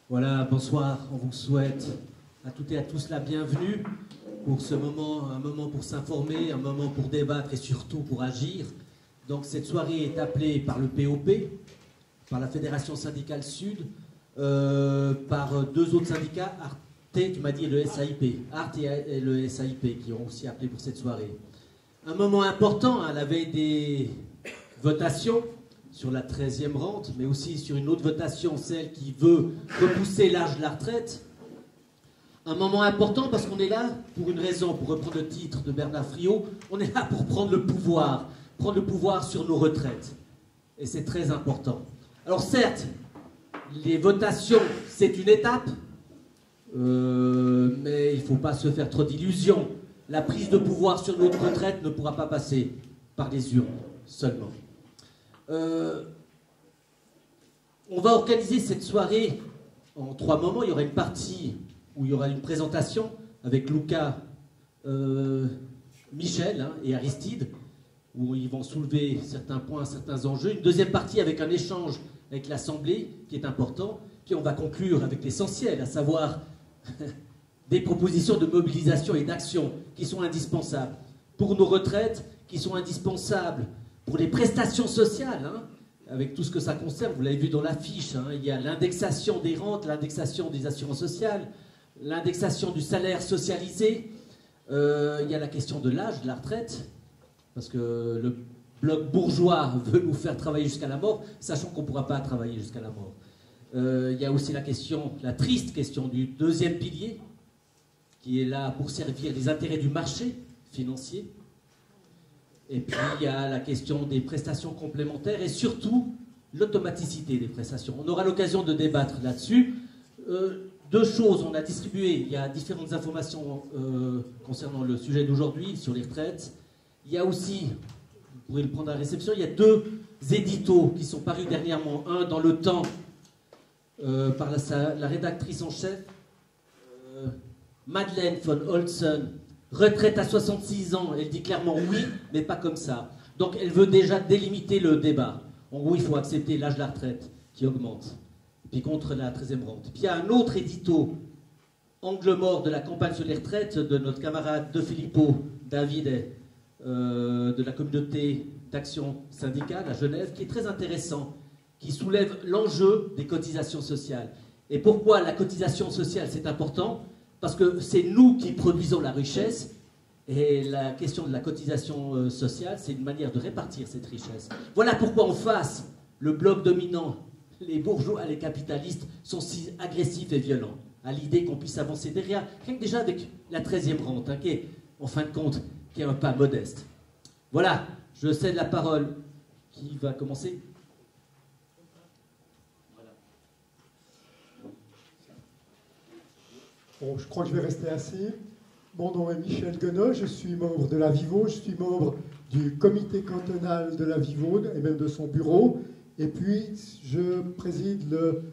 Voilà, bonsoir, on vous souhaite à toutes et à tous la bienvenue pour ce moment, un moment pour s'informer, un moment pour débattre et surtout pour agir. Donc cette soirée est appelée par le POP, par la Fédération syndicale Sud, par deux autres syndicats, Arte, tu m'as dit, et le SAIP, Arte et le SAIP qui ont aussi appelé pour cette soirée. Un moment important à la veille des votations sur la 13e rente, mais aussi sur une autre votation, celle qui veut repousser l'âge de la retraite. Un moment important parce qu'on est là pour une raison, pour reprendre le titre de Bernard Friot, on est là pour prendre le pouvoir sur nos retraites. Et c'est très important. Alors certes, les votations, c'est une étape, mais il ne faut pas se faire trop d'illusions. La prise de pouvoir sur notre retraite ne pourra pas passer par les urnes seulement. On va organiser cette soirée en 3 moments. Il y aura une partie où il y aura une présentation avec Luca, Michel et Aristide, où ils vont soulever certains points, certains enjeux. Une deuxième partie avec un échange avec l'Assemblée, qui est important. Puis on va conclure avec l'essentiel, à savoir des propositions de mobilisation et d'action qui sont indispensables pour nos retraites, qui sont indispensables pour les prestations sociales, avec tout ce que ça concerne. Vous l'avez vu dans l'affiche, il y a l'indexation des rentes, l'indexation des assurances sociales, l'indexation du salaire socialisé, il y a la question de l'âge de la retraite, parce que le bloc bourgeois veut nous faire travailler jusqu'à la mort, sachant qu'on ne pourra pas travailler jusqu'à la mort. Il y a aussi la triste question du deuxième pilier, qui est là pour servir les intérêts du marché financier. Et puis il y a la question des prestations complémentaires et surtout l'automaticité des prestations. On aura l'occasion de débattre là-dessus. Deux choses, on a distribué, il y a différentes informations concernant le sujet d'aujourd'hui sur les retraites. Il y a aussi, vous pourrez le prendre à la réception, il y a 2 éditos qui sont parus dernièrement. Un dans le temps par la rédactrice en chef, Madeleine von Holzen, retraite à 66 ans, elle dit clairement oui, mais pas comme ça. Donc elle veut déjà délimiter le débat. En gros, il faut accepter l'âge de la retraite qui augmente, puis contre la 13e rente. Puis il y a un autre édito, angle mort de la campagne sur les retraites, de notre camarade De Filippo, David, de la communauté d'action syndicale à Genève, qui est très intéressant, qui soulève l'enjeu des cotisations sociales. Et pourquoi la cotisation sociale, c'est important ? Parce que c'est nous qui produisons la richesse, et la question de la cotisation sociale, c'est une manière de répartir cette richesse. Voilà pourquoi en face, le bloc dominant, les bourgeois, les capitalistes, sont si agressifs et violents, à l'idée qu'on puisse avancer derrière, rien que déjà avec la 13e rente, qui est, en fin de compte, qui est un pas modeste. Voilà, je cède la parole. Qui va commencer ? Bon, je crois que je vais rester assis. Mon nom est Michel Guenot, je suis membre de la Vivo, je suis membre du comité cantonal de la Vivo et même de son bureau. Et puis, je préside le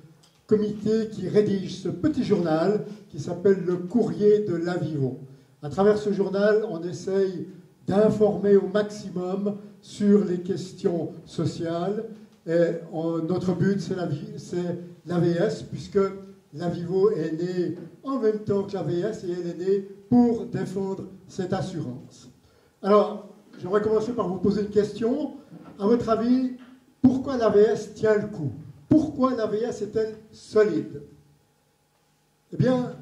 comité qui rédige ce petit journal qui s'appelle le Courrier de la Vivo. À travers ce journal, on essaye d'informer au maximum sur les questions sociales. Et notre but, c'est l'AVS, puisque la Vivo est née en même temps que l'AVS et elle est née pour défendre cette assurance. Alors, j'aimerais commencer par vous poser une question. À votre avis, pourquoi l'AVS tient le coup? Pourquoi l'AVS est-elle solide? Eh bien,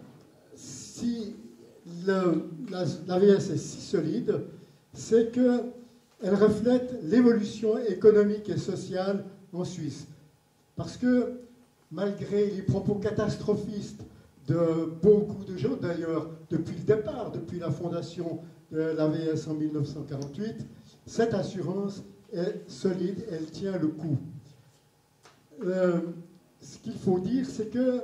si l'AVS est si solide, c'est qu'elle reflète l'évolution économique et sociale en Suisse. Parce que, malgré les propos catastrophistes de beaucoup de gens, d'ailleurs, depuis le départ, depuis la fondation de l'AVS en 1948, cette assurance est solide, elle tient le coup. Ce qu'il faut dire, c'est que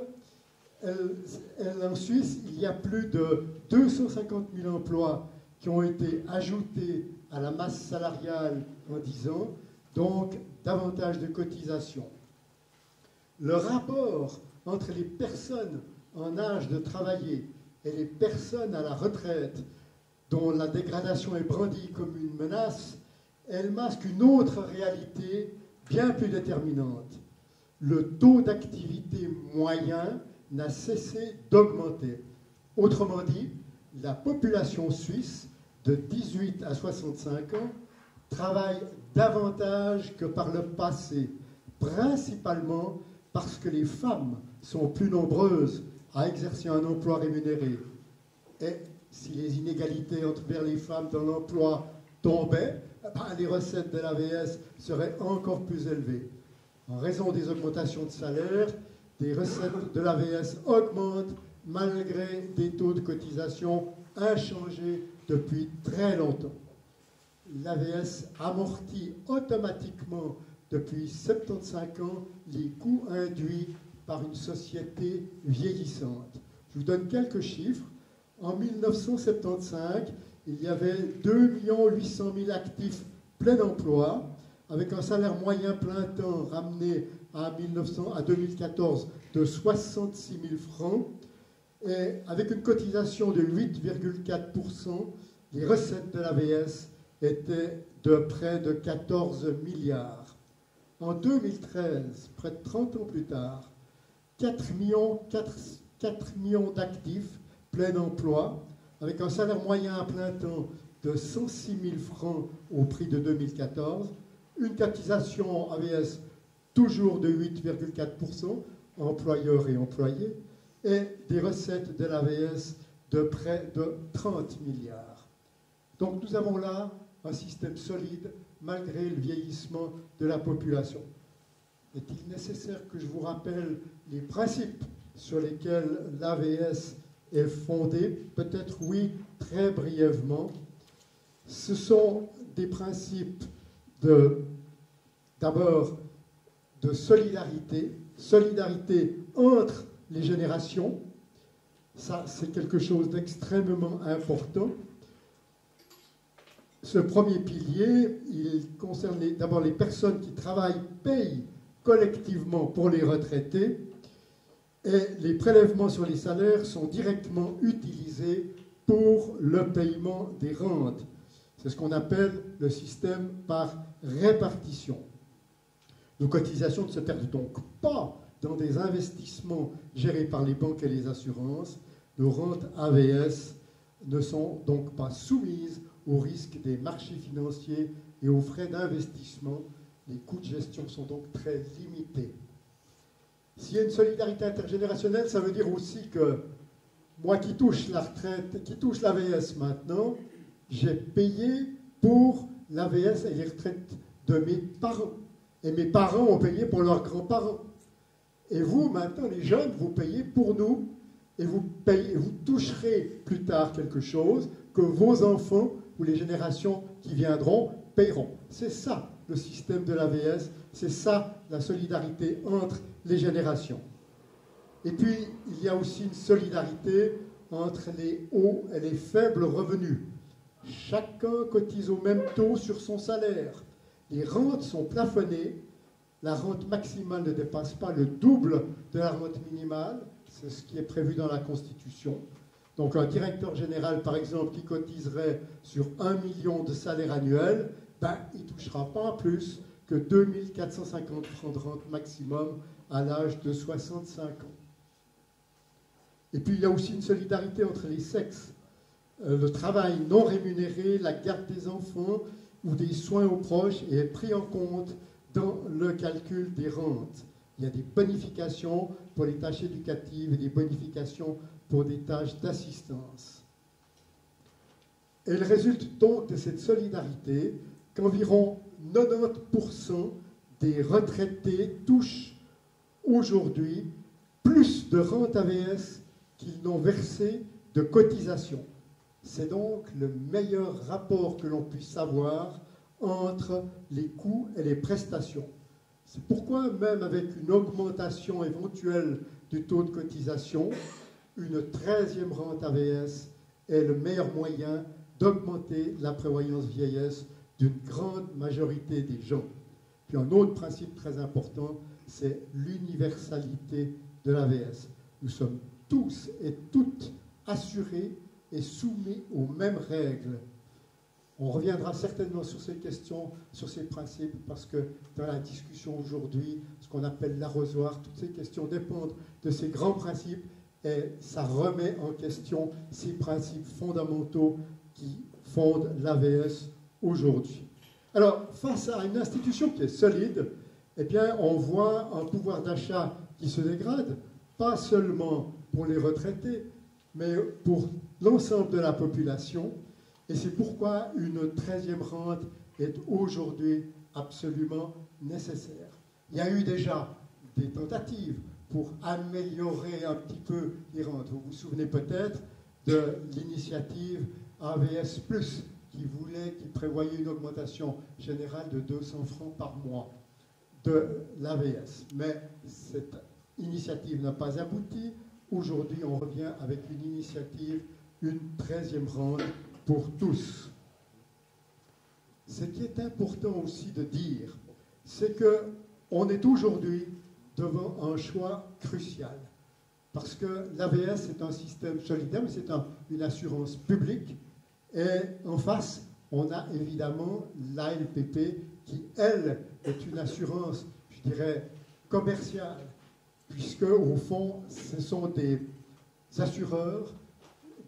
en Suisse, il y a plus de 250 000 emplois qui ont été ajoutés à la masse salariale en 10 ans, donc davantage de cotisations. Le rapport entre les personnes en âge de travailler et les personnes à la retraite, dont la dégradation est brandie comme une menace, elle masque une autre réalité bien plus déterminante. Le taux d'activité moyen n'a cessé d'augmenter. Autrement dit, la population suisse de 18 à 65 ans travaille davantage que par le passé, principalement parce que les femmes sont plus nombreuses à exercer un emploi rémunéré. Et si les inégalités envers les femmes dans l'emploi tombaient, les recettes de l'AVS seraient encore plus élevées. En raison des augmentations de salaire, les recettes de l'AVS augmentent malgré des taux de cotisation inchangés depuis très longtemps. L'AVS amortit automatiquement depuis 75 ans les coûts induits par une société vieillissante. Je vous donne quelques chiffres. En 1975, il y avait 2 800 000 actifs plein emploi, avec un salaire moyen plein temps ramené à 2014 de 66 000 francs, et avec une cotisation de 8,4%, les recettes de l'AVS étaient de près de 14 milliards. En 2013, près de 30 ans plus tard, 4 millions d'actifs plein emploi, avec un salaire moyen à plein temps de 106 000 francs au prix de 2014, une cotisation AVS toujours de 8,4%, employeurs et employés, et des recettes de l'AVS de près de 30 milliards. Donc nous avons là un système solide malgré le vieillissement de la population. Est-il nécessaire que je vous rappelle les principes sur lesquels l'AVS est fondée? Peut-être oui, très brièvement. Ce sont des principes d'abord de solidarité, solidarité entre les générations. Ça, c'est quelque chose d'extrêmement important. Ce premier pilier, il concerne d'abord les personnes qui travaillent, payent collectivement pour les retraités, et les prélèvements sur les salaires sont directement utilisés pour le paiement des rentes. C'est ce qu'on appelle le système par répartition. Nos cotisations ne se perdent donc pas dans des investissements gérés par les banques et les assurances. Nos rentes AVS ne sont donc pas soumises aux risques des marchés financiers et aux frais d'investissement. Les coûts de gestion sont donc très limités. S'il y a une solidarité intergénérationnelle, ça veut dire aussi que moi qui touche la retraite, qui touche l'AVS maintenant, j'ai payé pour l'AVS et les retraites de mes parents. Et mes parents ont payé pour leurs grands-parents. Et vous, maintenant, les jeunes, vous payez pour nous. Et vous toucherez plus tard quelque chose que vos enfants ou les générations qui viendront paieront. C'est ça le système de l'AVS, c'est ça la solidarité entre les générations. Et puis, il y a aussi une solidarité entre les hauts et les faibles revenus. Chacun cotise au même taux sur son salaire. Les rentes sont plafonnées. La rente maximale ne dépasse pas le double de la rente minimale. C'est ce qui est prévu dans la Constitution. Donc un directeur général, par exemple, qui cotiserait sur 1 million de salaire annuel, il ne touchera pas plus que 2 450 francs de rente maximum à l'âge de 65 ans. Et puis il y a aussi une solidarité entre les sexes. Le travail non rémunéré, la garde des enfants ou des soins aux proches est pris en compte dans le calcul des rentes. Il y a des bonifications pour les tâches éducatives et des bonifications pour des tâches d'assistance. Et il résulte donc de cette solidarité qu'environ 90% des retraités touchent aujourd'hui plus de rente AVS qu'ils n'ont versé de cotisations. C'est donc le meilleur rapport que l'on puisse avoir entre les coûts et les prestations. C'est pourquoi, même avec une augmentation éventuelle du taux de cotisation, une 13e rente AVS est le meilleur moyen d'augmenter la prévoyance vieillesse d'une grande majorité des gens. Puis un autre principe très important, c'est l'universalité de l'AVS. Nous sommes tous et toutes assurés et soumis aux mêmes règles. On reviendra certainement sur ces questions, sur ces principes, parce que dans la discussion aujourd'hui, ce qu'on appelle l'arrosoir, toutes ces questions dépendent de ces grands principes et ça remet en question ces principes fondamentaux qui fondent l'AVS aujourd'hui. Alors, face à une institution qui est solide, eh bien, on voit un pouvoir d'achat qui se dégrade, pas seulement pour les retraités, mais pour l'ensemble de la population. Et c'est pourquoi une 13e rente est aujourd'hui absolument nécessaire. Il y a eu déjà des tentatives pour améliorer un petit peu les rentes. Vous vous souvenez peut-être de l'initiative AVS+, qui prévoyait une augmentation générale de 200 francs par mois de l'AVS. Mais cette initiative n'a pas abouti. Aujourd'hui, on revient avec une initiative, une 13e rente pour tous. Ce qui est important aussi de dire, c'est qu'on est aujourd'hui devant un choix crucial. Parce que l'AVS est un système solidaire, mais c'est une assurance publique. Et en face, on a évidemment l'ALPP qui, elle, est une assurance, je dirais, commerciale. Puisque, au fond, ce sont des assureurs,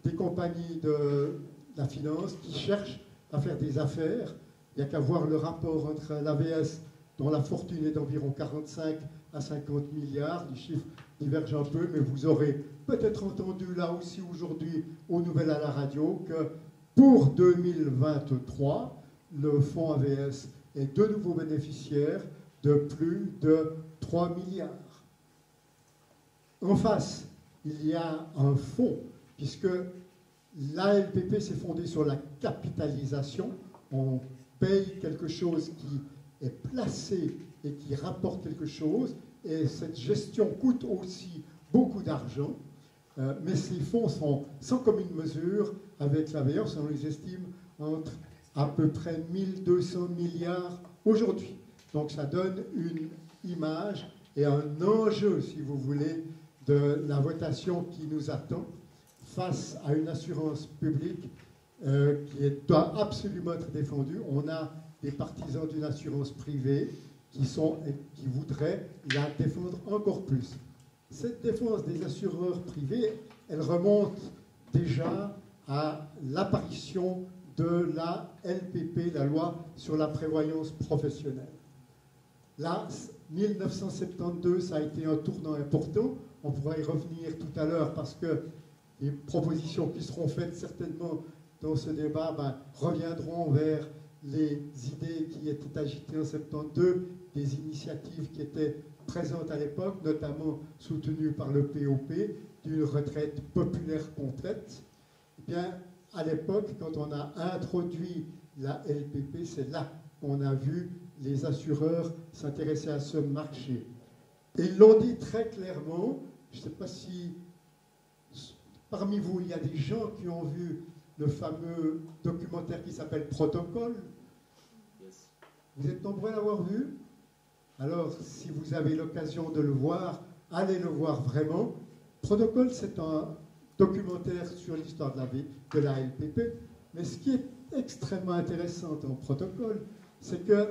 des compagnies de la finance qui cherchent à faire des affaires. Il n'y a qu'à voir le rapport entre l'AVS, dont la fortune est d'environ 45 à 50 milliards, les chiffres divergent un peu, mais vous aurez peut-être entendu là aussi aujourd'hui aux nouvelles à la radio que pour 2023, le fonds AVS est de nouveau bénéficiaire de plus de 3 milliards. En face, il y a un fonds, puisque l'ALPP s'est fondée sur la capitalisation. On paye quelque chose qui est placé et qui rapporte quelque chose, et cette gestion coûte aussi beaucoup d'argent, mais ces fonds sont sans commune mesure avec l'AVS, on les estime entre à peu près 1200 milliards aujourd'hui. Donc ça donne une image et un enjeu, si vous voulez, de la votation qui nous attend face à une assurance publique doit absolument être défendue. On a des partisans d'une assurance privée qui voudraient la défendre encore plus. Cette défense des assureurs privés, elle remonte déjà à l'apparition de la LPP, la loi sur la prévoyance professionnelle. Là, 1972, ça a été un tournant important. On pourra y revenir tout à l'heure parce que les propositions qui seront faites certainement dans ce débat reviendront vers les idées qui étaient agitées en 72, des initiatives qui étaient présentes à l'époque, notamment soutenues par le POP, d'une retraite populaire complète. Eh bien, à l'époque, quand on a introduit la LPP, c'est là qu'on a vu les assureurs s'intéresser à ce marché. Et ils l'ont dit très clairement, je ne sais pas si parmi vous, il y a des gens qui ont vu le fameux documentaire qui s'appelle Protocole. Vous êtes nombreux à l'avoir vu? Alors, si vous avez l'occasion de le voir, allez le voir vraiment. Protocole, c'est un documentaire sur l'histoire de la LPP. Mais ce qui est extrêmement intéressant en Protocole, c'est que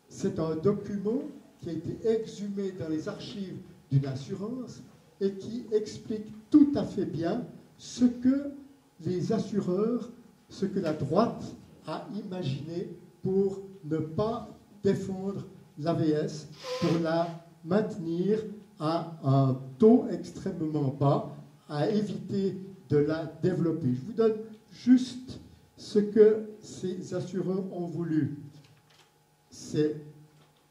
c'est un document qui a été exhumé dans les archives d'une assurance et qui explique tout à fait bien ce que les assureurs, ce que la droite a imaginé pour ne pas défendre l'AVS, pour la maintenir à un taux extrêmement bas, à éviter de la développer. Je vous donne juste ce que ces assureurs ont voulu. C'est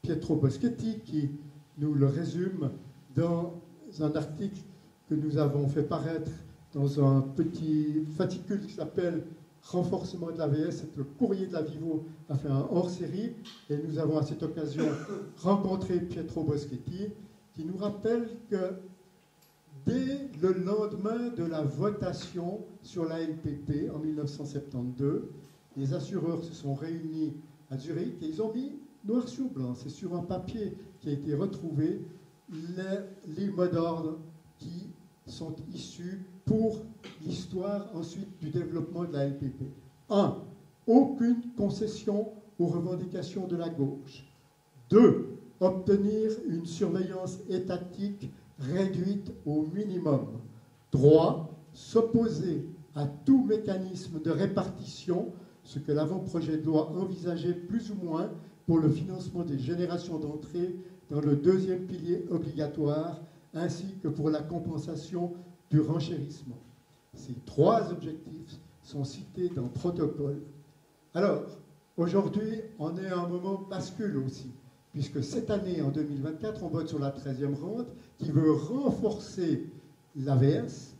Pietro Boschetti qui nous le résume dans un article que nous avons fait paraître dans un petit fascicule qui s'appelle Renforcement de l'AVS. C'est le courrier de la Vivo a fait un hors-série et nous avons à cette occasion rencontré Pietro Boschetti qui nous rappelle que dès le lendemain de la votation sur la LPP en 1972, les assureurs se sont réunis à Zurich et ils ont mis noir sur blanc, c'est sur un papier qui a été retrouvé, les mots d'ordre qui sont issus pour l'histoire ensuite du développement de la LPP. 1. aucune concession aux revendications de la gauche. 2. Obtenir une surveillance étatique réduite au minimum. 3. S'opposer à tout mécanisme de répartition, ce que l'avant-projet de loi envisageait plus ou moins pour le financement des générations d'entrée dans le deuxième pilier obligatoire, ainsi que pour la compensation du renchérissement. Ces 3 objectifs sont cités dans le protocole. Alors, aujourd'hui, on est à un moment bascule aussi, puisque cette année, en 2024, on vote sur la 13e rente qui veut renforcer l'AVS.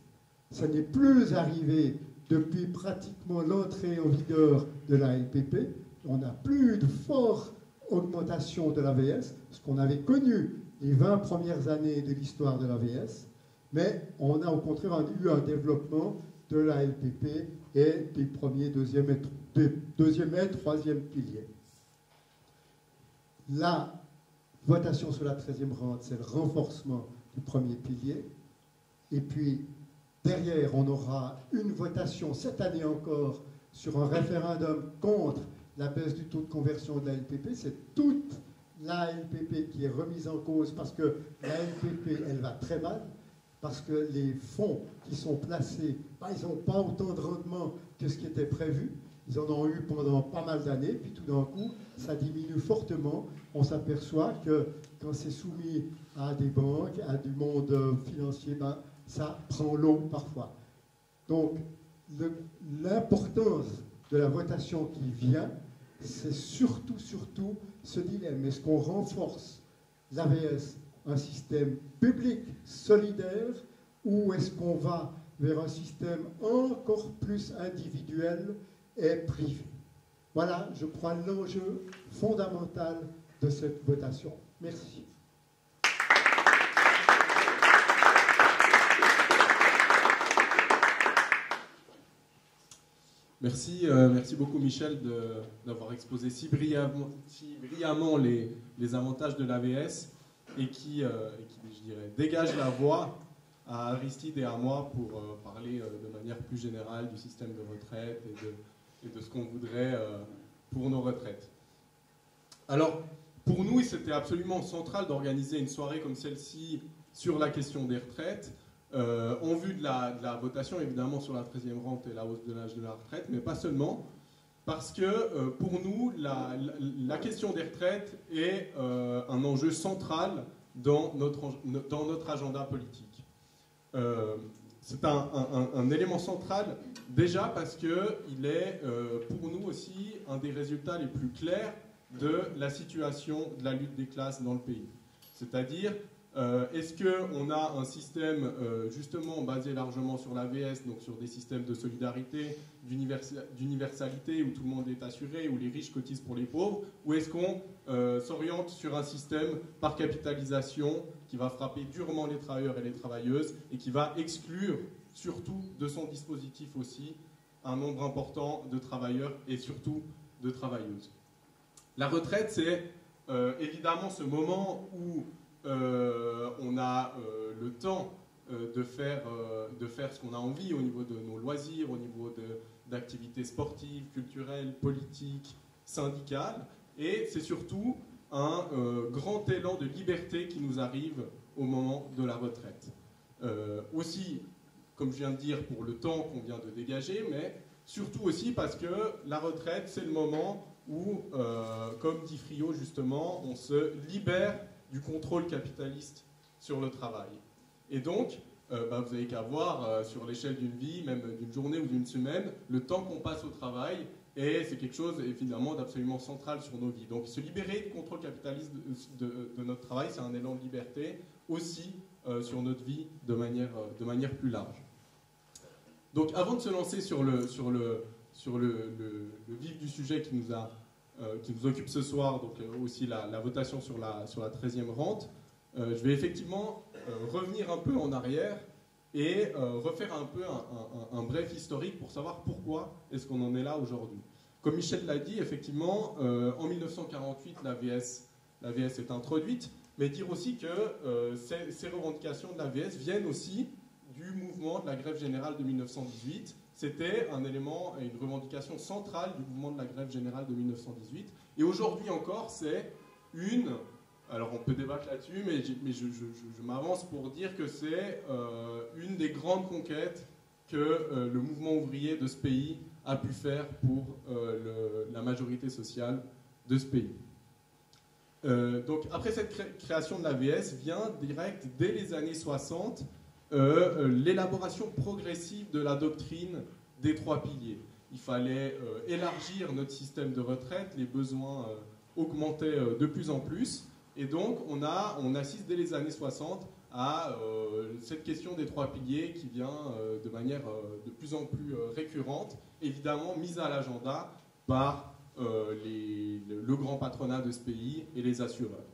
Ça n'est plus arrivé depuis pratiquement l'entrée en vigueur de la LPP. On n'a plus de forte augmentation de l'AVS, ce qu'on avait connu les 20 premières années de l'histoire de l'AVS, mais on a au contraire eu un développement de la LPP et des premiers, deuxième et troisième piliers. La votation sur la 13e rente, c'est le renforcement du premier pilier. Et puis, derrière, on aura une votation cette année encore sur un référendum contre la baisse du taux de conversion de la LPP. C'est toute la LPP qui est remise en cause parce que la LPP, elle va très mal, parce que les fonds qui sont placés, ils n'ont pas autant de rendement que ce qui était prévu. Ils en ont eu pendant pas mal d'années, puis tout d'un coup, ça diminue fortement. On s'aperçoit que quand c'est soumis à des banques, à du monde financier, ça prend l'eau parfois. Donc, l'importance de la votation qui vient, c'est surtout ce dilemme. Est-ce qu'on renforce l'AVS, un système public, solidaire, ou est-ce qu'on va vers un système encore plus individuel et privé? Voilà, je crois, l'enjeu fondamental de cette votation. Merci. Merci beaucoup Michel d'avoir exposé si brillamment les avantages de l'AVS et qui, je dirais, dégage la voie à Aristide et à moi pour parler de manière plus générale du système de retraite et de ce qu'on voudrait pour nos retraites. Alors, pour nous, c'était absolument central d'organiser une soirée comme celle-ci sur la question des retraites, en vue de la votation, évidemment, sur la 13e rente et la hausse de l'âge de la retraite, mais pas seulement, parce que pour nous, la question des retraites est un enjeu central dans notre agenda politique. C'est un élément central, déjà parce qu'il est pour nous aussi un des résultats les plus clairs de la situation de la lutte des classes dans le pays. C'est-à-dire, est-ce qu'on a un système justement basé largement sur l'AVS, donc sur des systèmes de solidarité, d'universalité, où tout le monde est assuré, où les riches cotisent pour les pauvres, ou est-ce qu'on s'oriente sur un système par capitalisation qui va frapper durement les travailleurs et les travailleuses et qui va exclure surtout de son dispositif aussi un nombre important de travailleurs et surtout de travailleuses? La retraite, c'est évidemment ce moment où on a le temps de faire ce qu'on a envie au niveau de nos loisirs, au niveau d'activités sportives, culturelles, politiques, syndicales. Et c'est surtout un grand élan de liberté qui nous arrive au moment de la retraite. Aussi, comme je viens de dire, pour le temps qu'on vient de dégager, mais surtout aussi parce que la retraite, c'est le moment où, comme dit Friot justement, on se libère du contrôle capitaliste sur le travail. Et donc, vous n'avez qu'à voir sur l'échelle d'une vie, même d'une journée ou d'une semaine, le temps qu'on passe au travail, et c'est quelque chose évidemment d'absolument central sur nos vies. Donc se libérer du contrôle capitaliste de notre travail, c'est un élan de liberté aussi sur notre vie de manière plus large. Donc avant de se lancer sur le vif du sujet qui nous occupe ce soir, donc aussi la votation sur la 13e rente, je vais effectivement revenir un peu en arrière et refaire un peu un bref historique pour savoir pourquoi est-ce qu'on en est là aujourd'hui. Comme Michel l'a dit, effectivement, en 1948, l'AVS est introduite, mais dire aussi que ces revendications de l'AVS viennent aussi du mouvement de la grève générale de 1918. c'était un élément et une revendication centrale du mouvement de la grève générale de 1918. Et aujourd'hui encore, c'est une... Alors on peut débattre là-dessus, mais je m'avance pour dire que c'est une des grandes conquêtes que le mouvement ouvrier de ce pays a pu faire pour la majorité sociale de ce pays. Donc après cette création de l'AVS vient direct, dès les années 60, l'élaboration progressive de la doctrine des trois piliers. Il fallait élargir notre système de retraite, les besoins augmentaient de plus en plus, et donc on assiste dès les années 60 à cette question des trois piliers qui vient de manière de plus en plus récurrente, évidemment mise à l'agenda par le grand patronat de ce pays et les assureurs.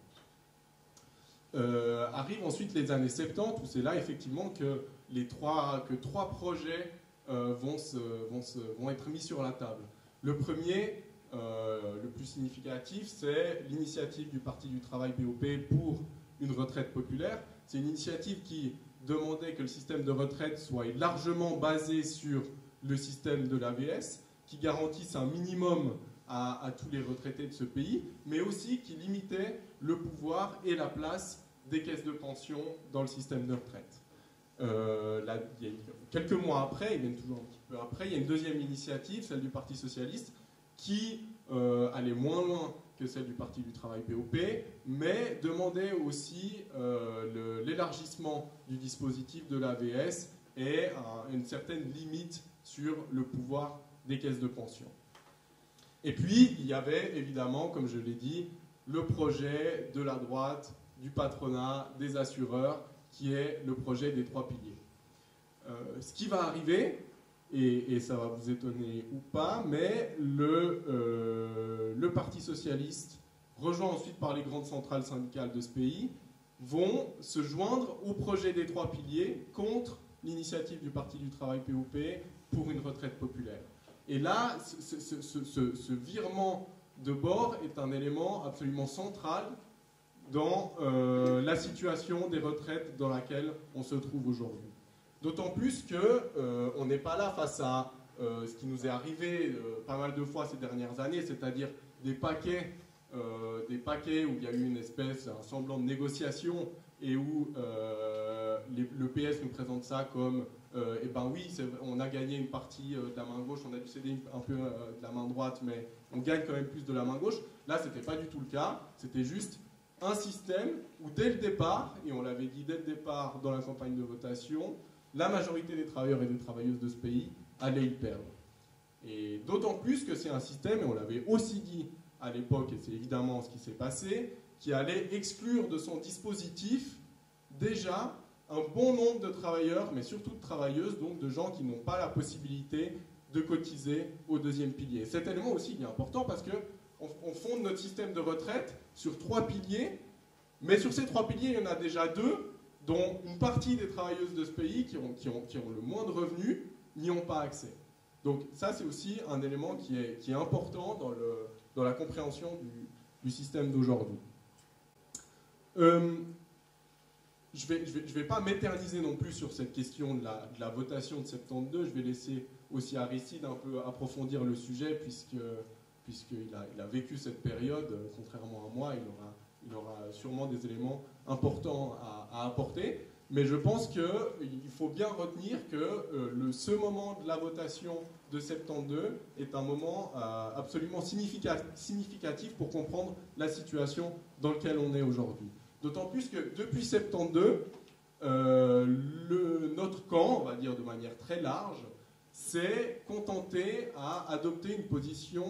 Arrivent ensuite les années 70, où c'est là effectivement que trois projets vont être mis sur la table. Le premier, le plus significatif, c'est l'initiative du Parti du Travail BOP pour une retraite populaire. C'est une initiative qui demandait que le système de retraite soit largement basé sur le système de l'AVS, qui garantisse un minimum à tous les retraités de ce pays, mais aussi qui limitait le pouvoir et la place des caisses de pension dans le système de retraite. Quelques mois après, et même toujours un petit peu après, il y a une deuxième initiative, celle du Parti socialiste, qui allait moins loin que celle du Parti du Travail BOP, mais demandait aussi l'élargissement du dispositif de l'AVS et une certaine limite sur le pouvoir des caisses de pension. Et puis, il y avait évidemment, comme je l'ai dit, le projet de la droite, du patronat, des assureurs, qui est le projet des trois piliers. Ce qui va arriver, et ça va vous étonner ou pas, mais le Parti socialiste, rejoint ensuite par les grandes centrales syndicales de ce pays, vont se joindre au projet des trois piliers contre l'initiative du Parti du Travail POP pour une retraite populaire. Et là, ce virement de bord est un élément absolument central dans la situation des retraites dans laquelle on se trouve aujourd'hui. D'autant plus qu'on n'est pas là face à ce qui nous est arrivé pas mal de fois ces dernières années, c'est-à-dire des paquets où il y a eu un semblant de négociation et où le PS nous présente ça comme eh ben oui, on a gagné une partie de la main gauche, on a dû céder un peu de la main droite, mais on gagne quand même plus de la main gauche. Là, ce n'était pas du tout le cas, c'était juste un système où dès le départ, et on l'avait dit dès le départ dans la campagne de votation, la majorité des travailleurs et des travailleuses de ce pays allait y perdre. Et d'autant plus que c'est un système, et on l'avait aussi dit à l'époque, et c'est évidemment ce qui s'est passé, qui allait exclure de son dispositif déjà un bon nombre de travailleurs, mais surtout de travailleuses, donc de gens qui n'ont pas la possibilité de cotiser au deuxième pilier. Cet élément aussi il est important parce qu'on fonde notre système de retraite sur trois piliers, mais sur ces trois piliers, il y en a déjà deux, dont une partie des travailleuses de ce pays qui ont le moins de revenus n'y ont pas accès. Donc ça, c'est aussi un élément qui est important dans la compréhension du système d'aujourd'hui. Je vais pas m'éterniser non plus sur cette question de la votation de 72. Je vais laisser aussi Aristide un peu approfondir le sujet puisqu'il a vécu cette période. Contrairement à moi, il aura sûrement des éléments importants à apporter. Mais je pense qu'il faut bien retenir que ce moment de la votation de 72 est un moment absolument significatif pour comprendre la situation dans laquelle on est aujourd'hui. D'autant plus que depuis 72, notre camp, on va dire de manière très large, s'est contenté à adopter une position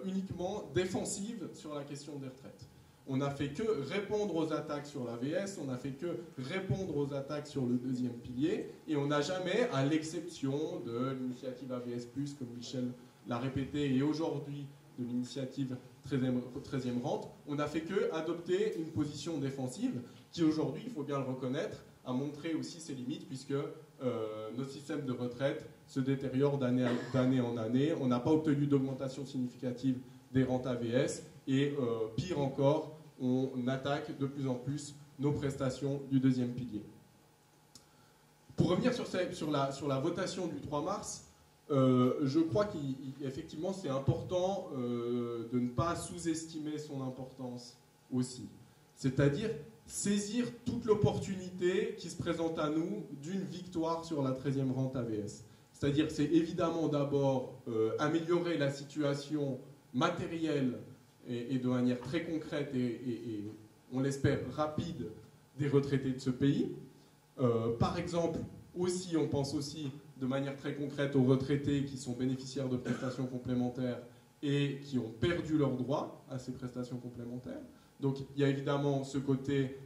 uniquement défensive sur la question des retraites. On n'a fait que répondre aux attaques sur l'AVS, on n'a fait que répondre aux attaques sur le deuxième pilier, et on n'a jamais, à l'exception de l'initiative AVS+, comme Michel l'a répété, et aujourd'hui de l'initiative 13e rente, on n'a fait que adopter une position défensive qui aujourd'hui, il faut bien le reconnaître, a montré aussi ses limites puisque notre système de retraite se détériore d'année en année. On n'a pas obtenu d'augmentation significative des rentes AVS et pire encore, on attaque de plus en plus nos prestations du deuxième pilier. Pour revenir sur la votation du 3 mars, je crois qu'effectivement c'est important de ne pas sous-estimer son importance aussi. C'est-à-dire saisir toute l'opportunité qui se présente à nous d'une victoire sur la 13e rente AVS. C'est-à-dire c'est évidemment d'abord améliorer la situation matérielle et de manière très concrète et on l'espère rapide des retraités de ce pays. Par exemple, aussi, on pense aussi de manière très concrète aux retraités qui sont bénéficiaires de prestations complémentaires et qui ont perdu leurs droits à ces prestations complémentaires. Donc il y a évidemment ce côté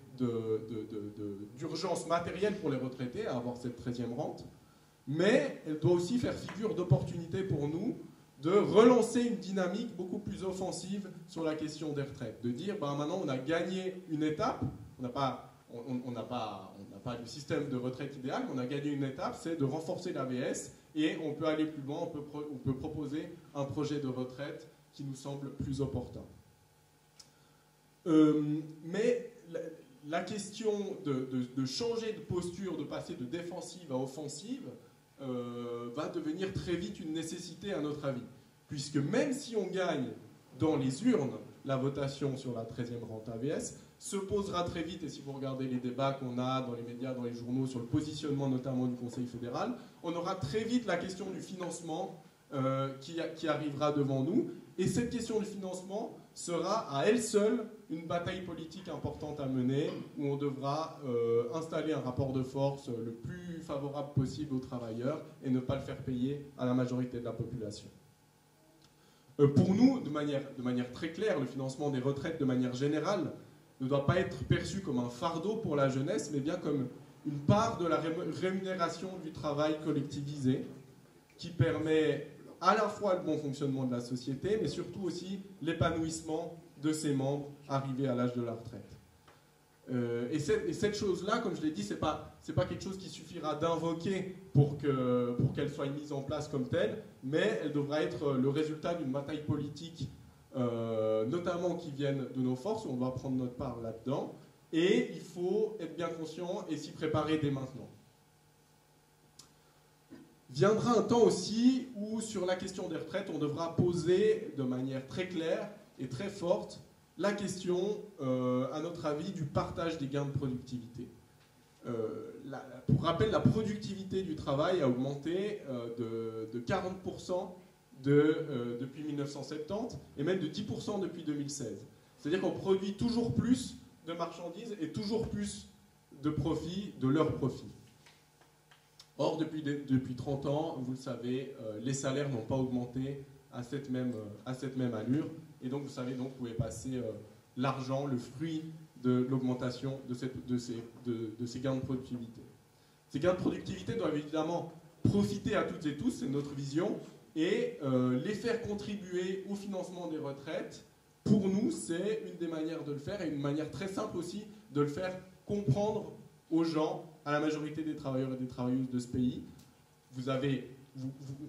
d'urgence matérielle pour les retraités à avoir cette 13e rente, mais elle doit aussi faire figure d'opportunité pour nous de relancer une dynamique beaucoup plus offensive sur la question des retraites. De dire, bah, maintenant on a gagné une étape, on n'a pas le système de retraite idéal, mais on a gagné une étape, c'est de renforcer l'AVS et on peut aller plus loin, on peut proposer un projet de retraite qui nous semble plus opportun. Mais la question de changer de posture, de passer de défensive à offensive, va devenir très vite une nécessité à notre avis. Puisque même si on gagne dans les urnes la votation sur la 13e rente AVS, se posera très vite, et si vous regardez les débats qu'on a dans les médias, dans les journaux, sur le positionnement notamment du Conseil fédéral, on aura très vite la question du financement qui arrivera devant nous. Et cette question du financement sera à elle seule une bataille politique importante à mener, où on devra installer un rapport de force le plus favorable possible aux travailleurs et ne pas le faire payer à la majorité de la population. Pour nous, de manière très claire, le financement des retraites de manière générale ne doit pas être perçu comme un fardeau pour la jeunesse, mais bien comme une part de la rémunération du travail collectivisé qui permet à la fois le bon fonctionnement de la société, mais surtout aussi l'épanouissement de ses membres arrivés à l'âge de la retraite. Et cette chose-là, comme je l'ai dit, c'est pas quelque chose qui suffira d'invoquer pour qu'elle soit mise en place comme telle, mais elle devra être le résultat d'une bataille politique, notamment qui vienne de nos forces, où on doit prendre notre part là-dedans, et il faut être bien conscient et s'y préparer dès maintenant. Viendra un temps aussi où, sur la question des retraites, on devra poser de manière très claire et très forte la question, à notre avis, du partage des gains de productivité. Pour rappel, la productivité du travail a augmenté de 40% depuis 1970 et même de 10% depuis 2016. C'est-à-dire qu'on produit toujours plus de marchandises et toujours plus de profits, de leurs profits. Or, depuis 30 ans, vous le savez, les salaires n'ont pas augmenté à cette même allure. Et donc, vous savez, donc, vous pouvez passer l'argent, le fruit de l'augmentation de ces gains de productivité. Ces gains de productivité doivent évidemment profiter à toutes et tous, c'est notre vision, et les faire contribuer au financement des retraites. Pour nous, c'est une des manières de le faire, et une manière très simple aussi de le faire comprendre aux gens, à la majorité des travailleurs et des travailleuses de ce pays.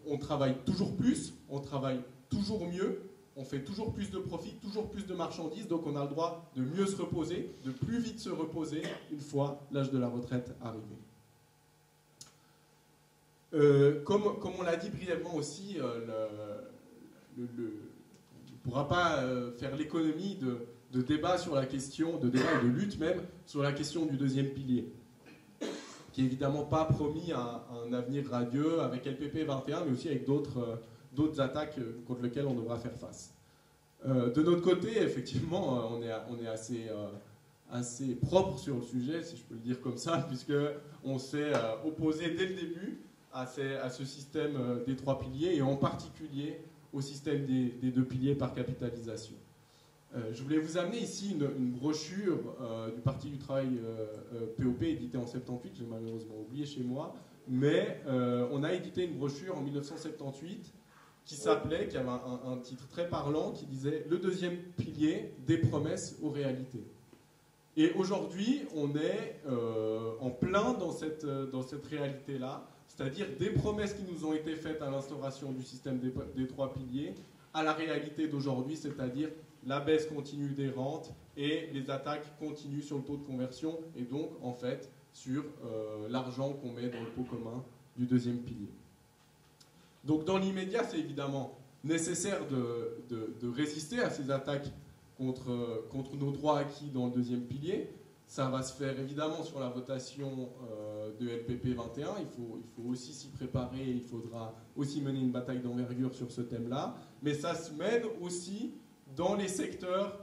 On travaille toujours plus, on travaille toujours mieux, on fait toujours plus de profits, toujours plus de marchandises, donc on a le droit de mieux se reposer, de plus vite se reposer une fois l'âge de la retraite arrivé. Comme on l'a dit brièvement aussi, on ne pourra pas faire l'économie de débats sur la question, de débats et de lutte même, sur la question du deuxième pilier, qui est évidemment pas promis un avenir radieux avec LPP 21, mais aussi avec d'autres attaques contre lesquelles on devra faire face. De notre côté, effectivement, on est assez propre sur le sujet, si je peux le dire comme ça, puisqu'on s'est opposé dès le début à ce système des 3 piliers, et en particulier au système des 2 piliers par capitalisation. Je voulais vous amener ici une brochure du Parti du Travail POP, éditée en 78, j'ai malheureusement oublié chez moi, mais on a édité une brochure en 1978 qui avait un titre très parlant qui disait « Le deuxième pilier, des promesses aux réalités ». Et aujourd'hui, on est en plein dans cette réalité-là, c'est-à-dire des promesses qui nous ont été faites à l'instauration du système des 3 piliers à la réalité d'aujourd'hui, c'est-à-dire la baisse continue des rentes et les attaques continuent sur le taux de conversion et donc en fait sur l'argent qu'on met dans le pot commun du deuxième pilier. Donc dans l'immédiat, c'est évidemment nécessaire de résister à ces attaques contre nos droits acquis dans le deuxième pilier. Ça va se faire évidemment sur la votation de LPP 21. Il faut aussi s'y préparer, il faudra aussi mener une bataille d'envergure sur ce thème-là. Mais ça se mène aussi dans les secteurs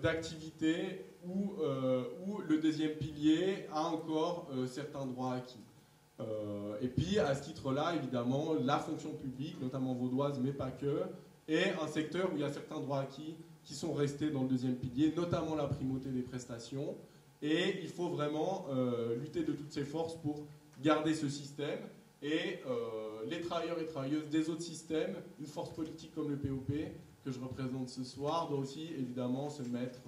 d'activité où le deuxième pilier a encore certains droits acquis. Et puis, à ce titre-là, évidemment, la fonction publique, notamment vaudoise, mais pas que, est un secteur où il y a certains droits acquis qui sont restés dans le deuxième pilier, notamment la primauté des prestations. Et il faut vraiment lutter de toutes ses forces pour garder ce système. Et les travailleurs et travailleuses des autres systèmes, une force politique comme le POP, que je représente ce soir, doit aussi évidemment se mettre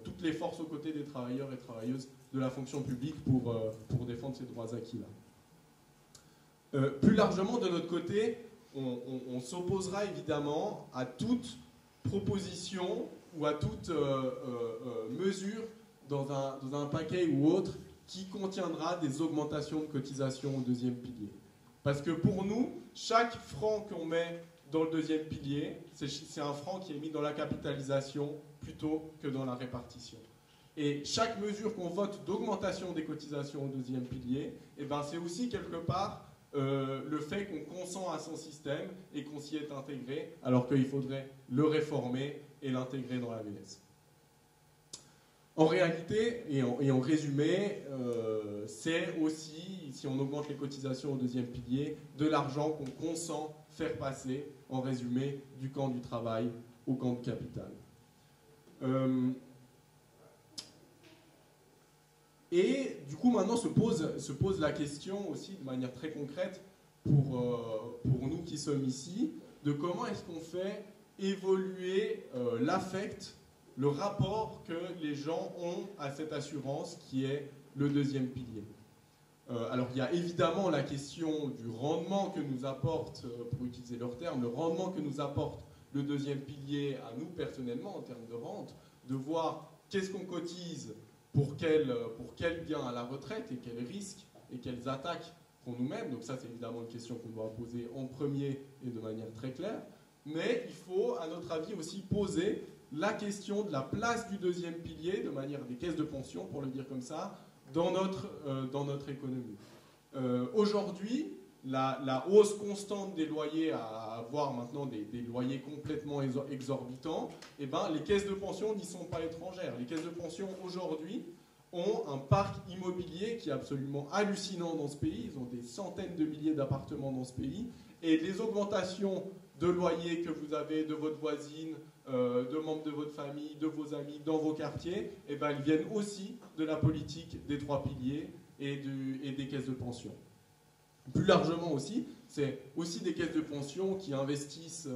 toutes les forces aux côtés des travailleurs et travailleuses de la fonction publique pour défendre ces droits acquis-là. Plus largement, de notre côté, on s'opposera évidemment à toute proposition ou à toute mesure dans un paquet ou autre qui contiendra des augmentations de cotisations au deuxième pilier. Parce que pour nous, chaque franc qu'on met dans le deuxième pilier, c'est un franc qui est mis dans la capitalisation plutôt que dans la répartition. Et chaque mesure qu'on vote d'augmentation des cotisations au deuxième pilier, eh ben c'est aussi quelque part le fait qu'on consent à son système et qu'on s'y est intégré, alors qu'il faudrait le réformer et l'intégrer dans l'AVS. En réalité, et en résumé, c'est aussi, si on augmente les cotisations au deuxième pilier, de l'argent qu'on consent faire passer, en résumé, du camp du travail au camp du capital. Et du coup, maintenant se pose la question aussi de manière très concrète pour nous qui sommes ici, de comment est-ce qu'on fait évoluer l'affect, le rapport que les gens ont à cette assurance qui est le deuxième pilier. Alors il y a évidemment la question du rendement que nous apporte, pour utiliser leur terme, le rendement que nous apporte le deuxième pilier à nous personnellement en termes de rente, de voir qu'est-ce qu'on cotise pour quel gain à la retraite et quels risques et quelles attaques qu'on nous mène. Donc ça c'est évidemment une question qu'on doit poser en premier et de manière très claire. Mais il faut à notre avis aussi poser la question de la place du deuxième pilier, de manière des caisses de pension pour le dire comme ça, dans notre économie. Aujourd'hui, la hausse constante des loyers, à avoir maintenant des loyers complètement exorbitants, eh ben, les caisses de pension n'y sont pas étrangères. Les caisses de pension aujourd'hui ont un parc immobilier qui est absolument hallucinant dans ce pays. Ils ont des centaines de milliers d'appartements dans ce pays. Et les augmentations de loyers que vous avez de votre voisine, de membres de votre famille, de vos amis, dans vos quartiers, eh ben, elles viennent aussi de la politique des trois piliers et des caisses de pension. Plus largement aussi, c'est aussi des caisses de pension qui investissent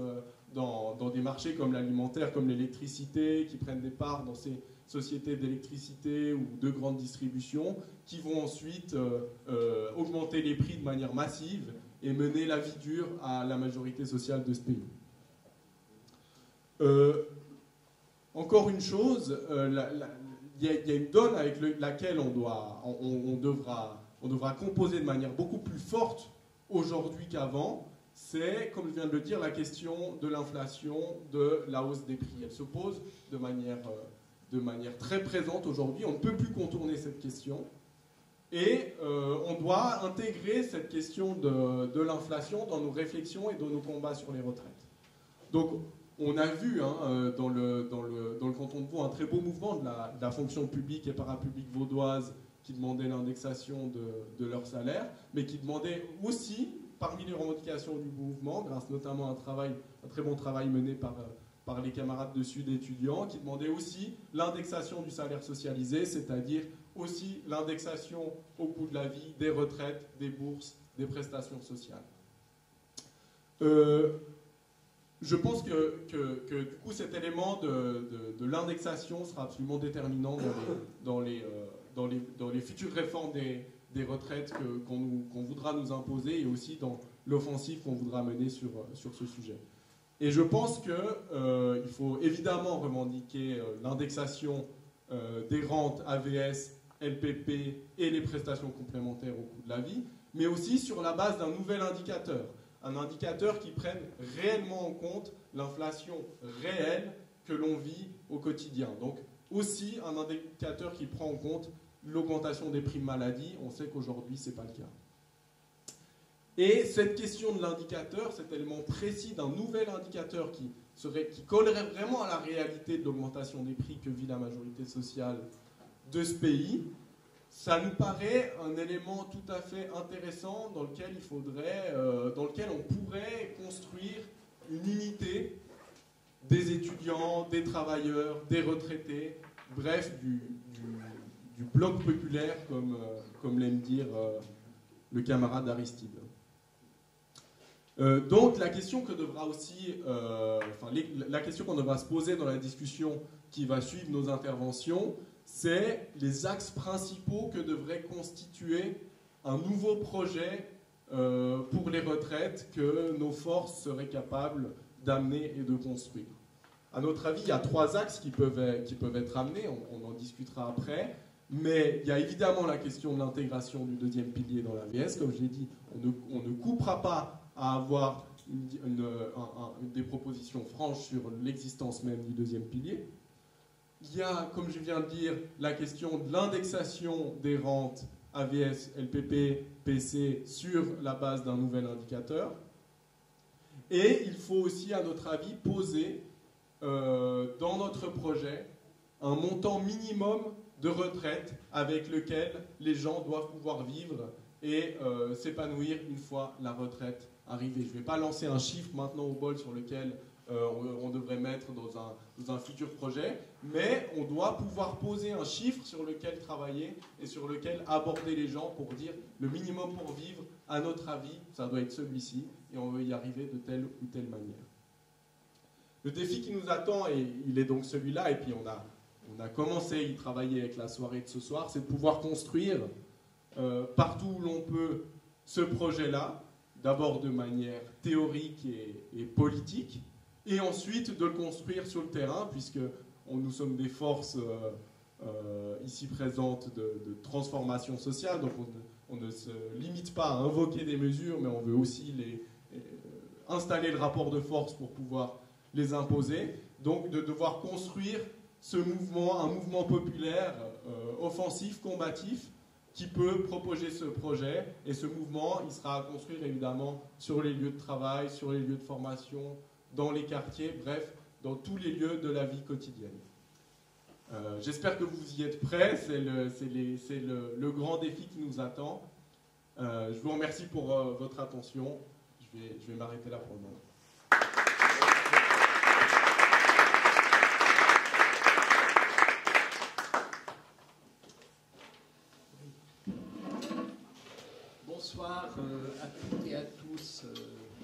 dans des marchés comme l'alimentaire, comme l'électricité, qui prennent des parts dans ces sociétés d'électricité ou de grande distribution, qui vont ensuite augmenter les prix de manière massive et mener la vie dure à la majorité sociale de ce pays. Encore une chose, il y a une donne avec laquelle on devra composer de manière beaucoup plus forte aujourd'hui qu'avant. C'est, comme je viens de le dire, la question de l'inflation, de la hausse des prix. Elle se pose de manière très présente aujourd'hui. On ne peut plus contourner cette question. Et on doit intégrer cette question de l'inflation dans nos réflexions et dans nos combats sur les retraites. Donc, on a vu dans le canton de Vaud un très beau mouvement de la fonction publique et parapublique vaudoise qui demandait l'indexation de leur salaire, mais qui demandait aussi, parmi les revendications du mouvement, grâce notamment à un très bon travail mené par les camarades de Sud étudiants, qui demandait aussi l'indexation du salaire socialisé, c'est-à-dire aussi l'indexation au coût de la vie, des retraites, des bourses, des prestations sociales. Je pense que du coup cet élément de l'indexation sera absolument déterminant dans les futures réformes des retraites qu'on voudra nous imposer et aussi dans l'offensive qu'on voudra mener sur ce sujet. Et je pense qu'il faut évidemment revendiquer l'indexation des rentes AVS, LPP et les prestations complémentaires au coût de la vie, mais aussi sur la base d'un nouvel indicateur. un indicateur qui prenne réellement en compte l'inflation réelle que l'on vit au quotidien. Donc aussi un indicateur qui prend en compte l'augmentation des primes maladie. On sait qu'aujourd'hui, ce n'est pas le cas. Et cette question de l'indicateur, cet élément précis d'un nouvel indicateur qui collerait vraiment à la réalité de l'augmentation des prix que vit la majorité sociale de ce pays, ça nous paraît un élément tout à fait intéressant dans lequel on pourrait construire une unité des étudiants, des travailleurs, des retraités, bref, du bloc populaire, comme l'aime dire le camarade Aristide. Donc la question que devra aussi, la question qu'on devra se poser dans la discussion qui va suivre nos interventions, c'est les axes principaux que devrait constituer un nouveau projet pour les retraites que nos forces seraient capables d'amener et de construire. À notre avis, il y a 3 axes qui peuvent être amenés, on en discutera après, mais il y a évidemment la question de l'intégration du deuxième pilier dans l'AVS. Comme je l'ai dit, on ne coupera pas à avoir des propositions franches sur l'existence même du deuxième pilier. Il y a, comme je viens de dire, la question de l'indexation des rentes AVS, LPP, PC sur la base d'un nouvel indicateur. Et il faut aussi, à notre avis, poser dans notre projet un montant minimum de retraite avec lequel les gens doivent pouvoir vivre et s'épanouir une fois la retraite arrivée. Je ne vais pas lancer un chiffre maintenant au bol sur lequel on devrait mettre dans un futur projet, mais on doit pouvoir poser un chiffre sur lequel travailler et sur lequel aborder les gens pour dire le minimum pour vivre, à notre avis, ça doit être celui-ci et on veut y arriver de telle ou telle manière. Le défi qui nous attend, et il est donc celui-là, et puis on a commencé à y travailler avec la soirée de ce soir, c'est de pouvoir construire partout où l'on peut ce projet-là, d'abord de manière théorique et politique, et ensuite de le construire sur le terrain, puisque nous sommes des forces ici présentes de transformation sociale, donc on ne se limite pas à invoquer des mesures, mais on veut aussi installer le rapport de force pour pouvoir les imposer, donc de devoir construire ce mouvement, un mouvement populaire, offensif, combatif, qui peut proposer ce projet. Et ce mouvement, il sera à construire évidemment sur les lieux de travail, sur les lieux de formation, dans les quartiers, bref, dans tous les lieux de la vie quotidienne. J'espère que vous y êtes prêts, c'est le grand défi qui nous attend. Je vous remercie pour votre attention. Je vais m'arrêter là pour le moment. Bonsoir à toutes et à tous,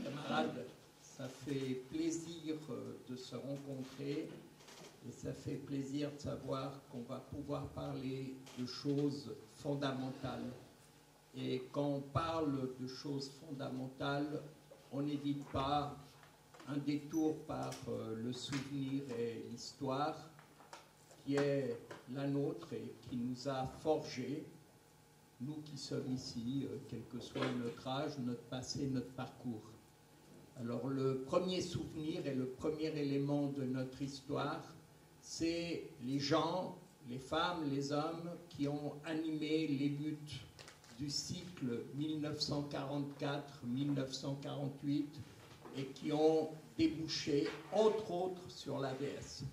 camarades. Ça fait plaisir de se rencontrer et ça fait plaisir de savoir qu'on va pouvoir parler de choses fondamentales. Et quand on parle de choses fondamentales, on n'évite pas un détour par le souvenir et l'histoire qui est la nôtre et qui nous a forgés, nous qui sommes ici, quel que soit notre âge, notre passé, notre parcours. Alors le premier souvenir et le premier élément de notre histoire, c'est les gens, les femmes, les hommes qui ont animé les luttes du cycle 1944-1948 et qui ont débouché, entre autres, sur l'AVS.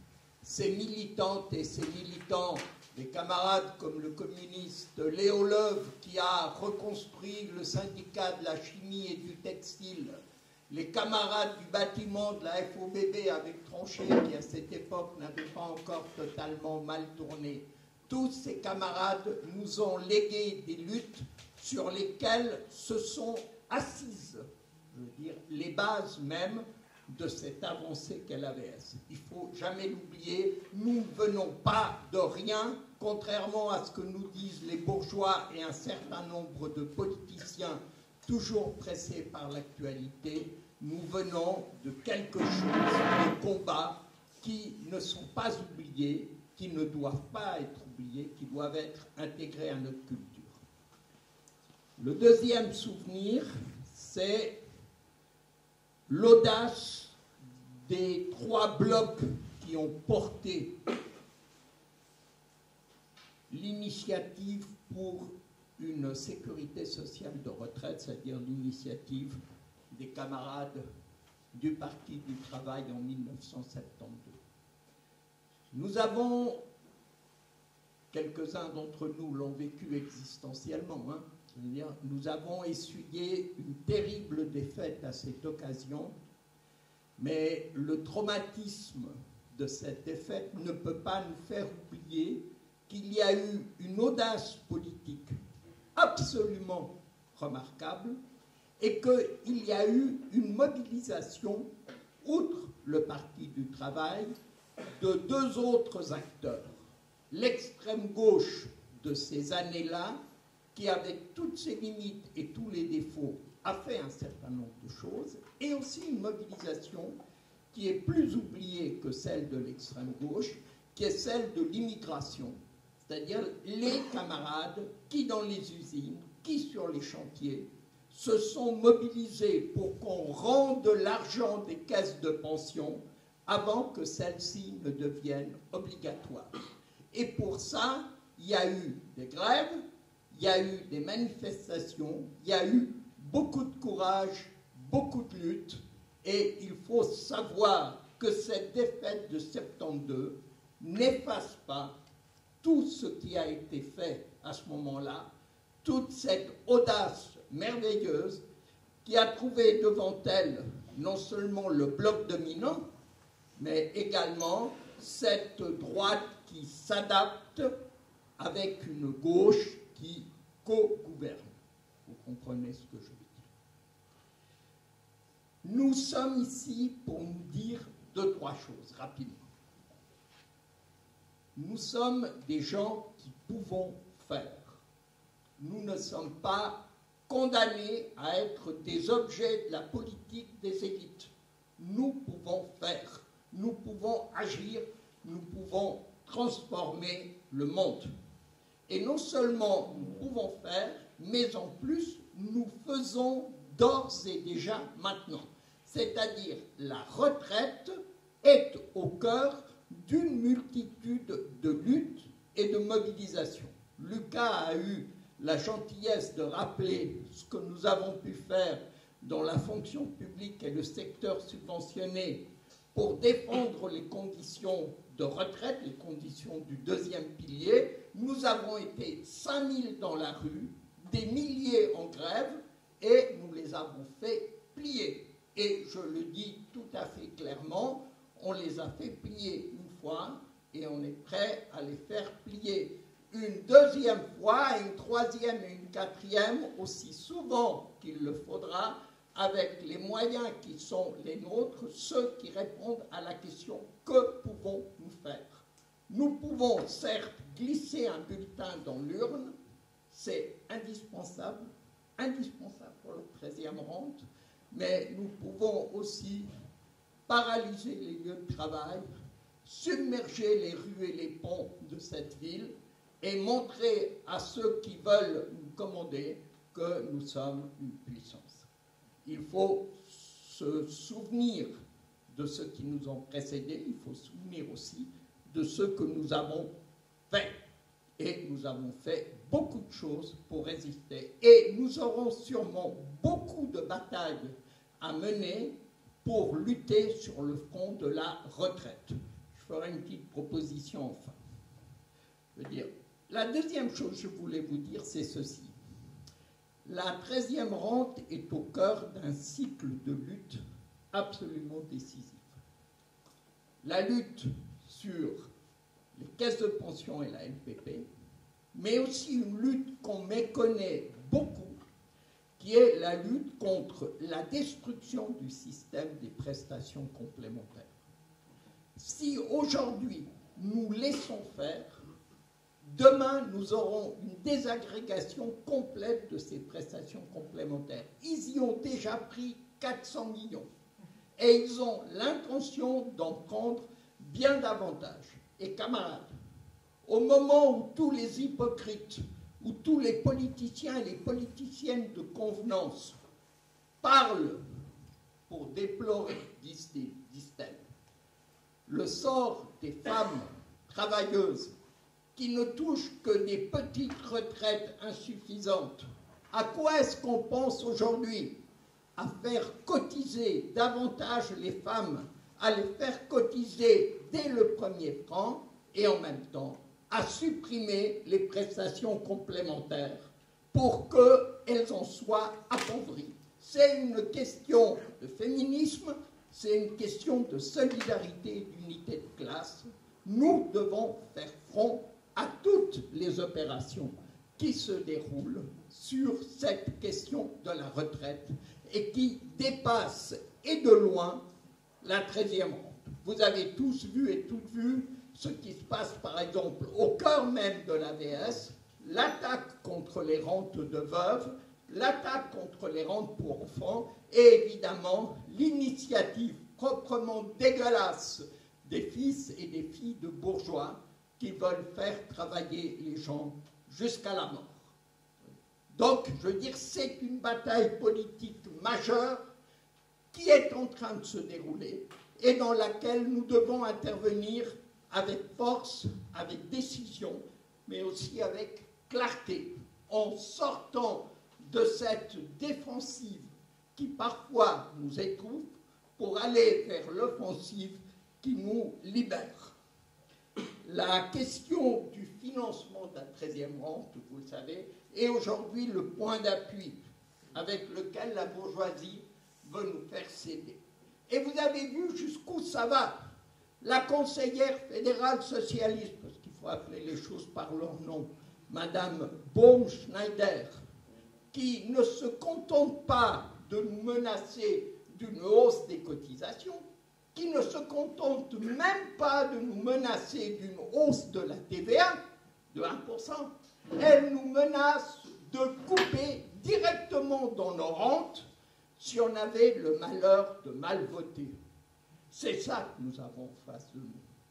Ces militantes et ces militants, des camarades comme le communiste Léo Leuve qui a reconstruit le syndicat de la chimie et du textile, les camarades du bâtiment de la FOBB avec Tronchet qui à cette époque n'avait pas encore totalement mal tourné, tous ces camarades nous ont légué des luttes sur lesquelles se sont assises, je veux dire, les bases même de cette avancée qu'est l'AVS. Il ne faut jamais l'oublier, nous ne venons pas de rien, contrairement à ce que nous disent les bourgeois et un certain nombre de politiciens toujours pressés par l'actualité. Nous venons de quelque chose, des combats qui ne sont pas oubliés, qui ne doivent pas être oubliés, qui doivent être intégrés à notre culture. Le deuxième souvenir, c'est l'audace des 3 blocs qui ont porté l'initiative pour une sécurité sociale de retraite, c'est-à-dire l'initiative des camarades du Parti du Travail en 1972. Nous avons, quelques-uns d'entre nous l'ont vécu existentiellement, hein, c'est-à-dire nous avons essuyé une terrible défaite à cette occasion, mais le traumatisme de cette défaite ne peut pas nous faire oublier qu'il y a eu une audace politique absolument remarquable et qu'il y a eu une mobilisation, outre le Parti du Travail, de 2 autres acteurs. L'extrême gauche de ces années-là, qui avec toutes ses limites et tous les défauts, a fait un certain nombre de choses, et aussi une mobilisation qui est plus oubliée que celle de l'extrême gauche, qui est celle de l'immigration, c'est-à-dire les camarades qui, dans les usines, qui, sur les chantiers, se sont mobilisés pour qu'on rende l'argent des caisses de pension avant que celles-ci ne deviennent obligatoires. Et pour ça, il y a eu des grèves, il y a eu des manifestations, il y a eu beaucoup de courage, beaucoup de lutte, et il faut savoir que cette défaite de 72 n'efface pas tout ce qui a été fait à ce moment-là, toute cette audace merveilleuse qui a trouvé devant elle non seulement le bloc dominant, mais également cette droite qui s'adapte avec une gauche qui co-gouverne. Vous comprenez ce que je veux dire. Nous sommes ici pour nous dire 2-3 choses rapidement. Nous sommes des gens qui pouvons faire. Nous ne sommes pas condamnés à être des objets de la politique des élites. Nous pouvons faire, nous pouvons agir, nous pouvons transformer le monde. Et non seulement nous pouvons faire, mais en plus nous faisons d'ores et déjà maintenant. C'est-à-dire la retraite est au cœur d'une multitude de luttes et de mobilisations. Lucas a eu la gentillesse de rappeler ce que nous avons pu faire dans la fonction publique et le secteur subventionné pour défendre les conditions de retraite, les conditions du 2e pilier. Nous avons été 5000 dans la rue, des milliers en grève, et nous les avons fait plier. Et je le dis tout à fait clairement, on les a fait plier une fois et on est prêt à les faire plier une 2e fois, une 3e et une 4e, aussi souvent qu'il le faudra, avec les moyens qui sont les nôtres, ceux qui répondent à la question « Que pouvons-nous faire ?» Nous pouvons certes glisser un bulletin dans l'urne, c'est indispensable pour la 13e rente, mais nous pouvons aussi paralyser les lieux de travail, submerger les rues et les ponts de cette ville et montrer à ceux qui veulent nous commander que nous sommes une puissance. Il faut se souvenir de ceux qui nous ont précédés, il faut se souvenir aussi de ce que nous avons fait. Et nous avons fait beaucoup de choses pour résister. Et nous aurons sûrement beaucoup de batailles à mener pour lutter sur le front de la retraite. Je ferai une petite proposition enfin. Je veux dire, la deuxième chose que je voulais vous dire, c'est ceci. La 13e rente est au cœur d'un cycle de lutte absolument décisif. La lutte sur les caisses de pension et la NPP, mais aussi une lutte qu'on méconnaît beaucoup, qui est la lutte contre la destruction du système des prestations complémentaires. Si aujourd'hui nous laissons faire, demain nous aurons une désagrégation complète de ces prestations complémentaires. Ils y ont déjà pris 400 millions et ils ont l'intention d'en prendre bien davantage. Et camarades, au moment où tous les hypocrites, où tous les politiciens et les politiciennes de convenance parlent pour déplorer, disent-elles, le sort des femmes travailleuses qui ne touchent que des petites retraites insuffisantes. À quoi est-ce qu'on pense aujourd'hui? À faire cotiser davantage les femmes, à les faire cotiser dès le premier franc et en même temps à supprimer les prestations complémentaires pour qu'elles en soient appauvries. C'est une question de féminisme, c'est une question de solidarité et d'unité de classe. Nous devons faire front à toutes les opérations qui se déroulent sur cette question de la retraite et qui dépassent, et de loin, la 13e rente. Vous avez tous vu et toutes vu ce qui se passe, par exemple, au cœur même de l'AVS, l'attaque contre les rentes de veuves, l'attaque contre les rentes pour enfants, et évidemment, l'initiative proprement dégueulasse des fils et des filles de bourgeois qui veulent faire travailler les gens jusqu'à la mort. Donc, je veux dire, c'est une bataille politique majeure qui est en train de se dérouler et dans laquelle nous devons intervenir avec force, avec décision, mais aussi avec clarté, en sortant de cette défensive qui parfois nous étouffe pour aller vers l'offensive qui nous libère. La question du financement de la 13e rente, vous le savez, est aujourd'hui le point d'appui avec lequel la bourgeoisie veut nous faire céder. Et vous avez vu jusqu'où ça va. La conseillère fédérale socialiste, parce qu'il faut appeler les choses par leur nom, Madame Baumschneider, qui ne se contente pas de nous menacer d'une hausse des cotisations, qui ne se contente même pas de nous menacer d'une hausse de la TVA de 1%, elle nous menace de couper directement dans nos rentes si on avait le malheur de mal voter. C'est ça que nous avons en face de nous.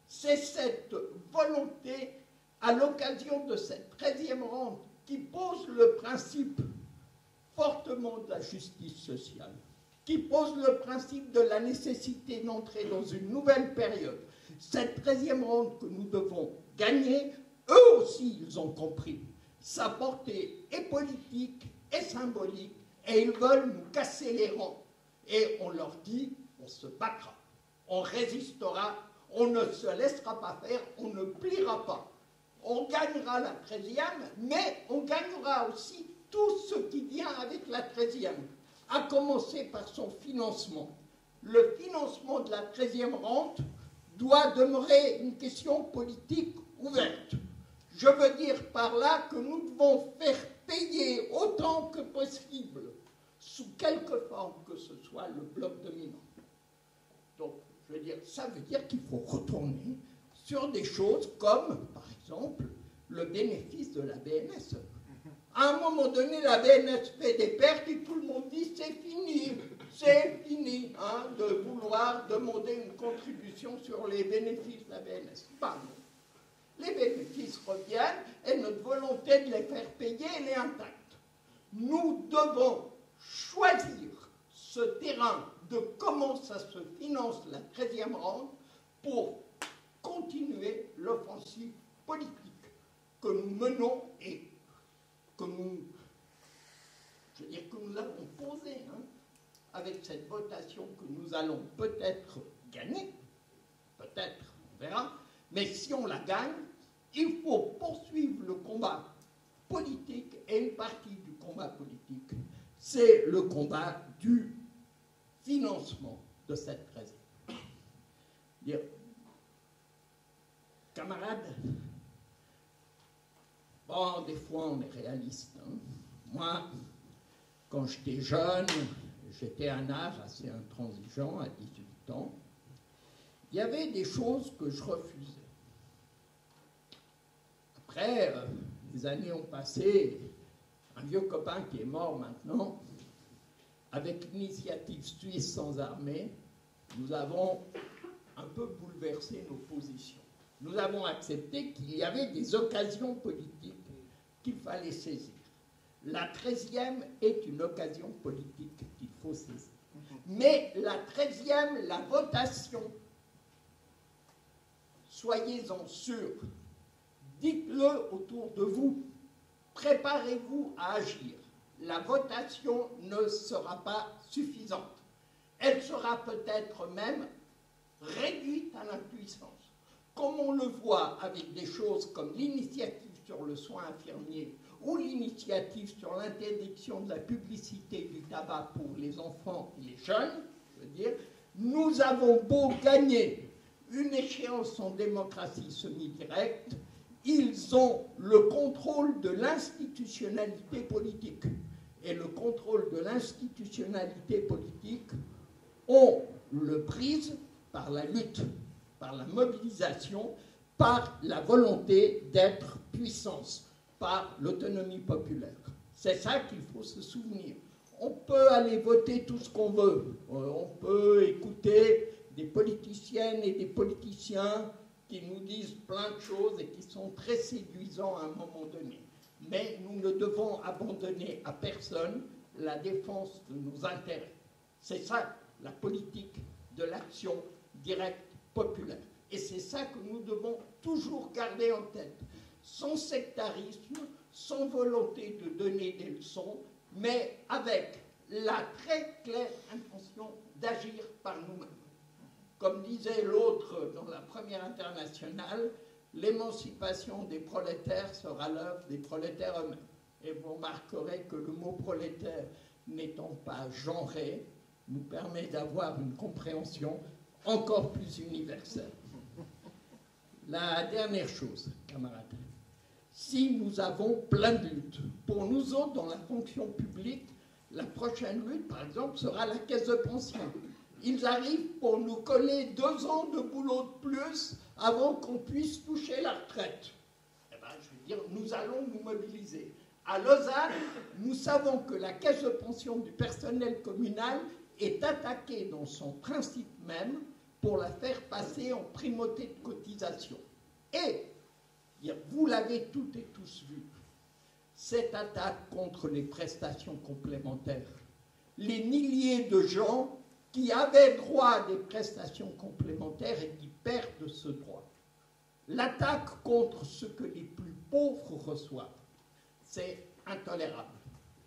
C'est cette volonté, à l'occasion de cette 13e rente, qui pose le principe fortement de la justice sociale, qui pose le principe de la nécessité d'entrer dans une nouvelle période. Cette 13e rente que nous devons gagner, eux aussi, ils ont compris. Sa portée est politique, est symbolique, et ils veulent nous casser les rangs. Et on leur dit, on se battra, on résistera, on ne se laissera pas faire, on ne pliera pas. On gagnera la 13e, mais on gagnera aussi tout ce qui vient avec la 13e, à commencer par son financement. Le financement de la 13e rente doit demeurer une question politique ouverte. Je veux dire par là que nous devons faire payer autant que possible, sous quelque forme que ce soit, le bloc dominant. Donc, je veux dire, ça veut dire qu'il faut retourner sur des choses comme, par exemple, le bénéfice de la BNS. À un moment donné, la BNS fait des pertes et tout le monde dit c'est fini hein, de vouloir demander une contribution sur les bénéfices de la BNS. Pardon. Les bénéfices reviennent et notre volonté de les faire payer, elle est intacte. Nous devons choisir ce terrain de comment ça se finance la 13e rente pour continuer l'offensive politique que nous menons et que nous avons posée avec cette votation que nous allons peut-être gagner, peut-être, on verra, mais si on la gagne, il faut poursuivre le combat politique et une partie du combat politique, c'est le combat du financement de cette 13e. Camarades, bon, des fois on est réaliste. Moi, quand j'étais jeune, j'étais à un âge assez intransigeant, à 18 ans, il y avait des choses que je refusais. Après, les années ont passé, un vieux copain qui est mort maintenant, avec l'initiative Suisse sans armée, nous avons un peu bouleversé nos positions. Nous avons accepté qu'il y avait des occasions politiques qu'il fallait saisir. La 13e est une occasion politique qu'il faut saisir. Mais la 13e, la votation, soyez-en sûrs, dites-le autour de vous, préparez-vous à agir. La votation ne sera pas suffisante. Elle sera peut-être même réduite à l'impuissance. Comme on le voit avec des choses comme l'initiative sur le soin infirmier ou l'initiative sur l'interdiction de la publicité du tabac pour les enfants et les jeunes, je veux dire, nous avons beau gagner une échéance en démocratie semi-directe, ils ont le contrôle de l'institutionnalité politique. Et le contrôle de l'institutionnalité politique, on le brise par la lutte, par la mobilisation, par la volonté d'être puissance, par l'autonomie populaire. C'est ça qu'il faut se souvenir. On peut aller voter tout ce qu'on veut. On peut écouter des politiciennes et des politiciens qui nous disent plein de choses et qui sont très séduisants à un moment donné. Mais nous ne devons abandonner à personne la défense de nos intérêts. C'est ça, la politique de l'action directe populaire. Et c'est ça que nous devons toujours garder en tête. Sans sectarisme, sans volonté de donner des leçons, mais avec la très claire intention d'agir par nous-mêmes. Comme disait l'autre dans la première internationale, l'émancipation des prolétaires sera l'œuvre des prolétaires eux-mêmes. Et vous remarquerez que le mot prolétaire, n'étant pas genré, nous permet d'avoir une compréhension encore plus universelle. La dernière chose, camarades, si nous avons plein de luttes, pour nous autres, dans la fonction publique, la prochaine lutte, par exemple, sera la caisse de pension. Ils arrivent pour nous coller 2 ans de boulot de plus avant qu'on puisse toucher la retraite. Eh bien, je veux dire, nous allons nous mobiliser. À Lausanne, nous savons que la caisse de pension du personnel communal est attaquée dans son principe même pour la faire passer en primauté de cotisation. Et, vous l'avez toutes et tous vu, cette attaque contre les prestations complémentaires, les milliers de gens qui avaient droit à des prestations complémentaires et qui perdent ce droit. L'attaque contre ce que les plus pauvres reçoivent, c'est intolérable.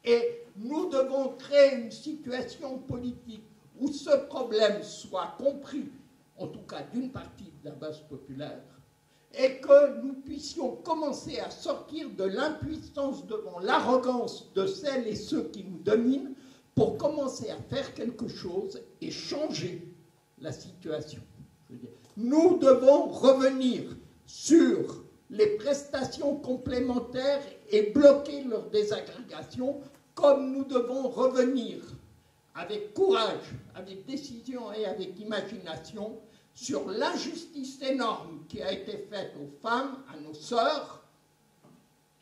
Et nous devons créer une situation politique où ce problème soit compris, en tout cas d'une partie de la base populaire, et que nous puissions commencer à sortir de l'impuissance devant l'arrogance de celles et ceux qui nous dominent pour commencer à faire quelque chose et changer la situation. Nous devons revenir sur les prestations complémentaires et bloquer leur désagrégation, comme nous devons revenir avec courage, avec décision et avec imagination sur l'injustice énorme qui a été faite aux femmes, à nos sœurs,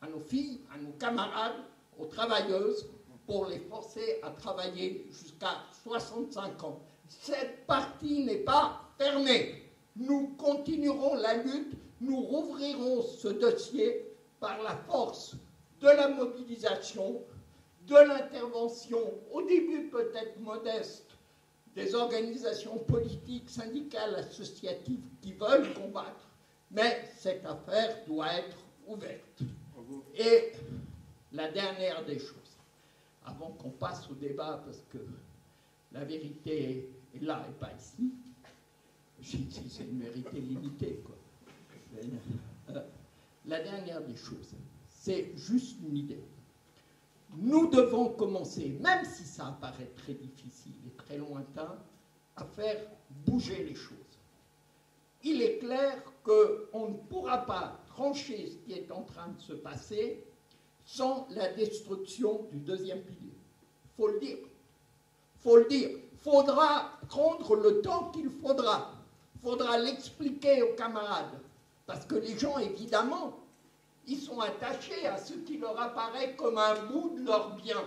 à nos filles, à nos camarades, aux travailleuses, pour les forcer à travailler jusqu'à 65 ans. Cette partie n'est pas fermée. Nous continuerons la lutte, nous rouvrirons ce dossier par la force de la mobilisation, de l'intervention, au début peut-être modeste, des organisations politiques, syndicales, associatives qui veulent combattre, mais cette affaire doit être ouverte. Et la dernière des choses, avant qu'on passe au débat, parce que la vérité est là et pas ici, c'est une vérité limitée, quoi. La dernière des choses, c'est juste une idée. Nous devons commencer, même si ça apparaît très difficile et très lointain, à faire bouger les choses. Il est clair qu'on ne pourra pas trancher ce qui est en train de se passer sans la destruction du deuxième pilier. Il faut le dire. Il faut le dire. Il faudra prendre le temps qu'il faudra. Il faudra l'expliquer aux camarades. Parce que les gens, évidemment, ils sont attachés à ce qui leur apparaît comme un bout de leur bien.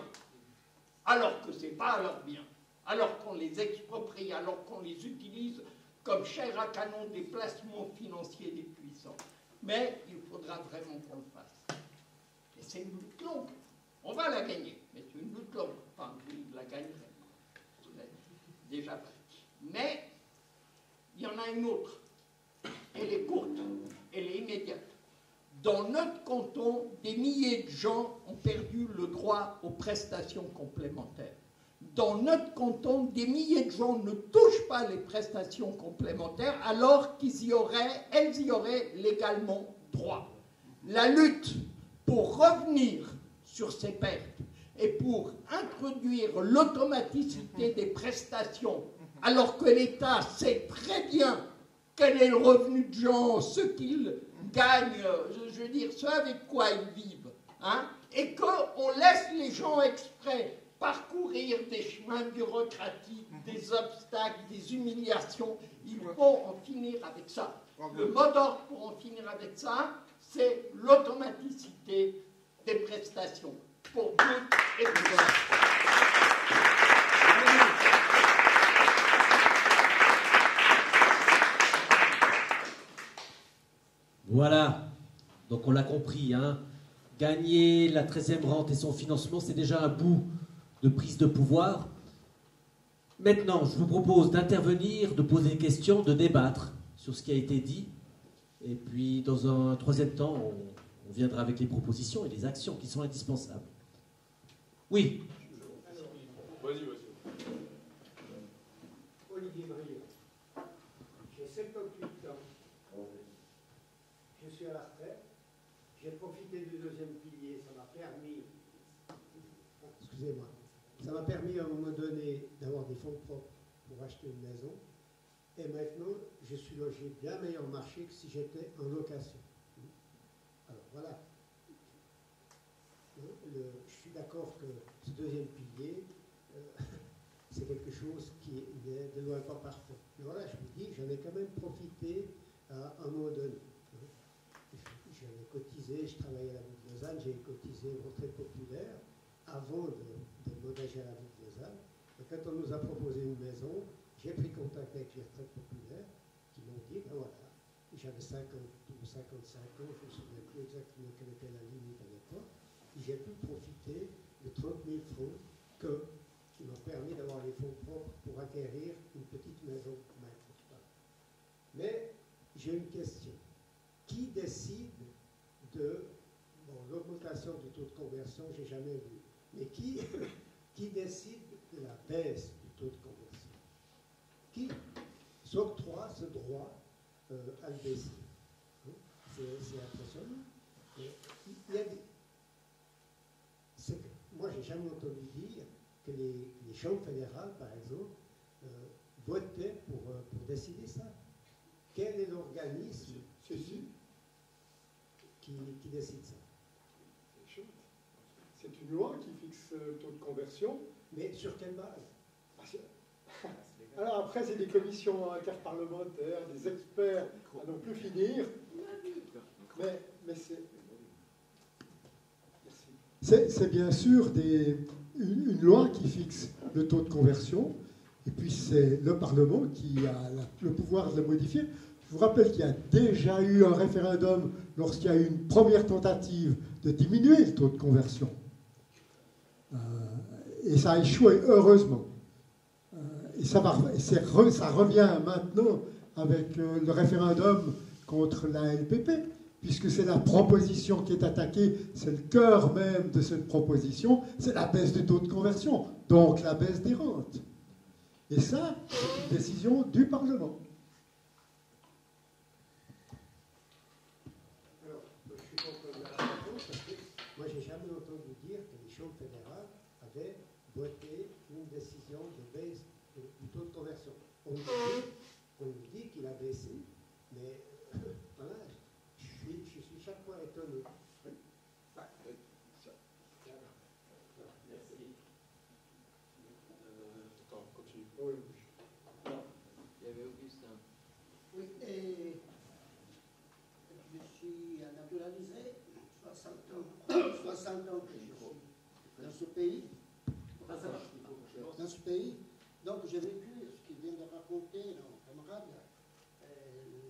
Alors que ce n'est pas leur bien. Alors qu'on les exproprie, alors qu'on les utilise comme chair à canon des placements financiers des puissants. Mais il faudra vraiment qu'on le fasse. Et c'est une lutte longue. On va la gagner, mais c'est une lutte longue. Enfin, vous la gagnerez. déjà pris. Mais il y en a une autre. Elle est courte, elle est immédiate. Dans notre canton, des milliers de gens ont perdu le droit aux prestations complémentaires. Dans notre canton, des milliers de gens ne touchent pas les prestations complémentaires alors qu'elles y auraient légalement droit. La lutte pour revenir sur ces pertes et pour introduire l'automaticité des prestations, alors que l'État sait très bien quel est le revenu de gens, ce qu'ils gagnent, je veux dire, ce avec quoi ils vivent, hein, et qu'on laisse les gens exprès parcourir des chemins bureaucratiques, des obstacles, des humiliations. Il faut en finir avec ça. Le mot d'ordre pour en finir avec ça, c'est l'automaticité des prestations pour toutes et tous. Voilà, donc on l'a compris, hein. Gagner la 13e rente et son financement, c'est déjà un bout de prise de pouvoir. Maintenant, je vous propose d'intervenir, de poser des questions, de débattre sur ce qui a été dit. Et puis, dans un troisième temps, on viendra avec les propositions et les actions qui sont indispensables. Oui. Vas-y. Olivier Briot. J'ai 58 ans. Je suis à la retraite. J'ai profité du deuxième pilier. Ça m'a permis... Excusez-moi. Ça m'a permis à un moment donné d'avoir des fonds propres pour acheter une maison. Et maintenant, je suis logé bien meilleur marché que si j'étais en location. Alors voilà. Je suis d'accord que ce deuxième pilier, c'est quelque chose qui ne doit pas parfait. Mais voilà, je vous dis, j'en ai quand même profité à un moment donné. J'avais cotisé, je travaillais à la ville de Lausanne, j'ai cotisé aux retraites populaires avant de m'engager à la ville de Lausanne. Et quand on nous a proposé une maison, j'ai pris contact avec les retraites populaires qui m'ont dit, ben voilà, j'avais 50 ou 55 ans, je ne me souviens plus exactement quelle était la limite à l'époque, et j'ai pu profiter de 30 000 francs qui m'ont permis d'avoir les fonds propres pour acquérir une petite maison. Mais j'ai une question. Qui décide de l'augmentation du taux de conversion, j'ai jamais vu, mais qui décide de la baisse du taux de conversion? Qui s'octroie ce droit à le baisser? C'est impressionnant. Il y a moi, j'ai jamais entendu dire que les chambres fédérales, par exemple, votaient pour décider ça. Quel est l'organisme qui décide ça? C'est une loi qui fixe le taux de conversion. Mais sur quelle base? Alors après, c'est des commissions interparlementaires, des experts à non plus finir. Mais c'est bien sûr une loi qui fixe le taux de conversion, et puis c'est le Parlement qui a le pouvoir de le modifier. Je vous rappelle qu'il y a déjà eu un référendum lorsqu'il y a eu une première tentative de diminuer le taux de conversion. Et ça a échoué, heureusement. Et ça revient maintenant avec le référendum contre la LPP, puisque c'est la proposition qui est attaquée, c'est le cœur même de cette proposition, c'est la baisse du taux de conversion, donc la baisse des rentes. Et ça, c'est une décision du Parlement. Alors, je suis contre la réponse parce que moi, j'ai jamais entendu dire que les chambres fédérales avaient voté une décision de baisse du taux de conversion. On nous dit qu'il a baissé, mais voilà, je suis chaque fois étonné. Merci. Attends, continue. Oui. Non, il y avait Augustin. Oui, et je suis naturalisé, 60 ans que je suis dans ce pays. Dans ce pays. Donc j'ai vécu ce qu'il vient de raconter nos camarades,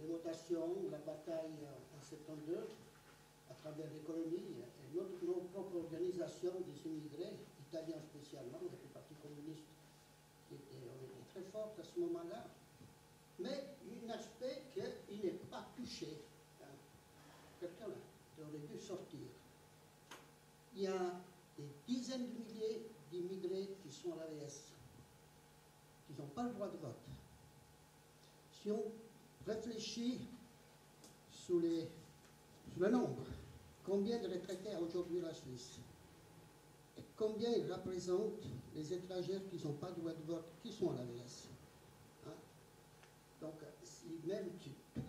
les mutations, la bataille en 72 à travers les colonies et nos propres organisations des immigrés, italiens spécialement, avec le Parti communiste, on était très très forte à ce moment-là, mais un aspect qu'il n'est pas touché. Hein. Quelqu'un aurait dû sortir. Il y a des dizaines de milliers d'immigrés qui sont à l'AVS, qui n'ont pas le droit de vote. Si on réfléchit sur le nombre, combien de retraités a aujourd'hui la Suisse et combien ils représentent les étrangers qui n'ont pas le droit de vote, qui sont à l'AVS. Hein? Donc, si même tous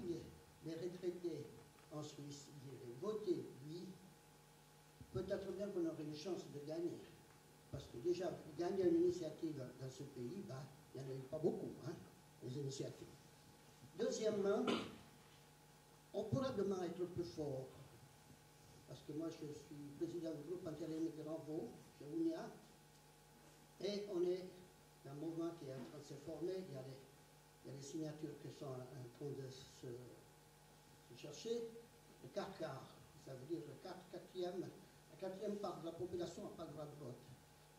les retraités en Suisse diraient voter oui, peut-être bien qu'on aurait une chance de gagner. Parce que déjà, gagner une initiative dans ce pays, bah, il n'y en a eu pas beaucoup, hein, les initiatives. Deuxièmement, on pourra demain être plus fort. Parce que moi, je suis président du groupe intérim de Renvaux, chez UNIA, et on est un mouvement qui est en train de se former. Il y a des signatures qui sont en train de se chercher. Le quart, ça veut dire la quatrième part de la population n'a pas le droit de vote.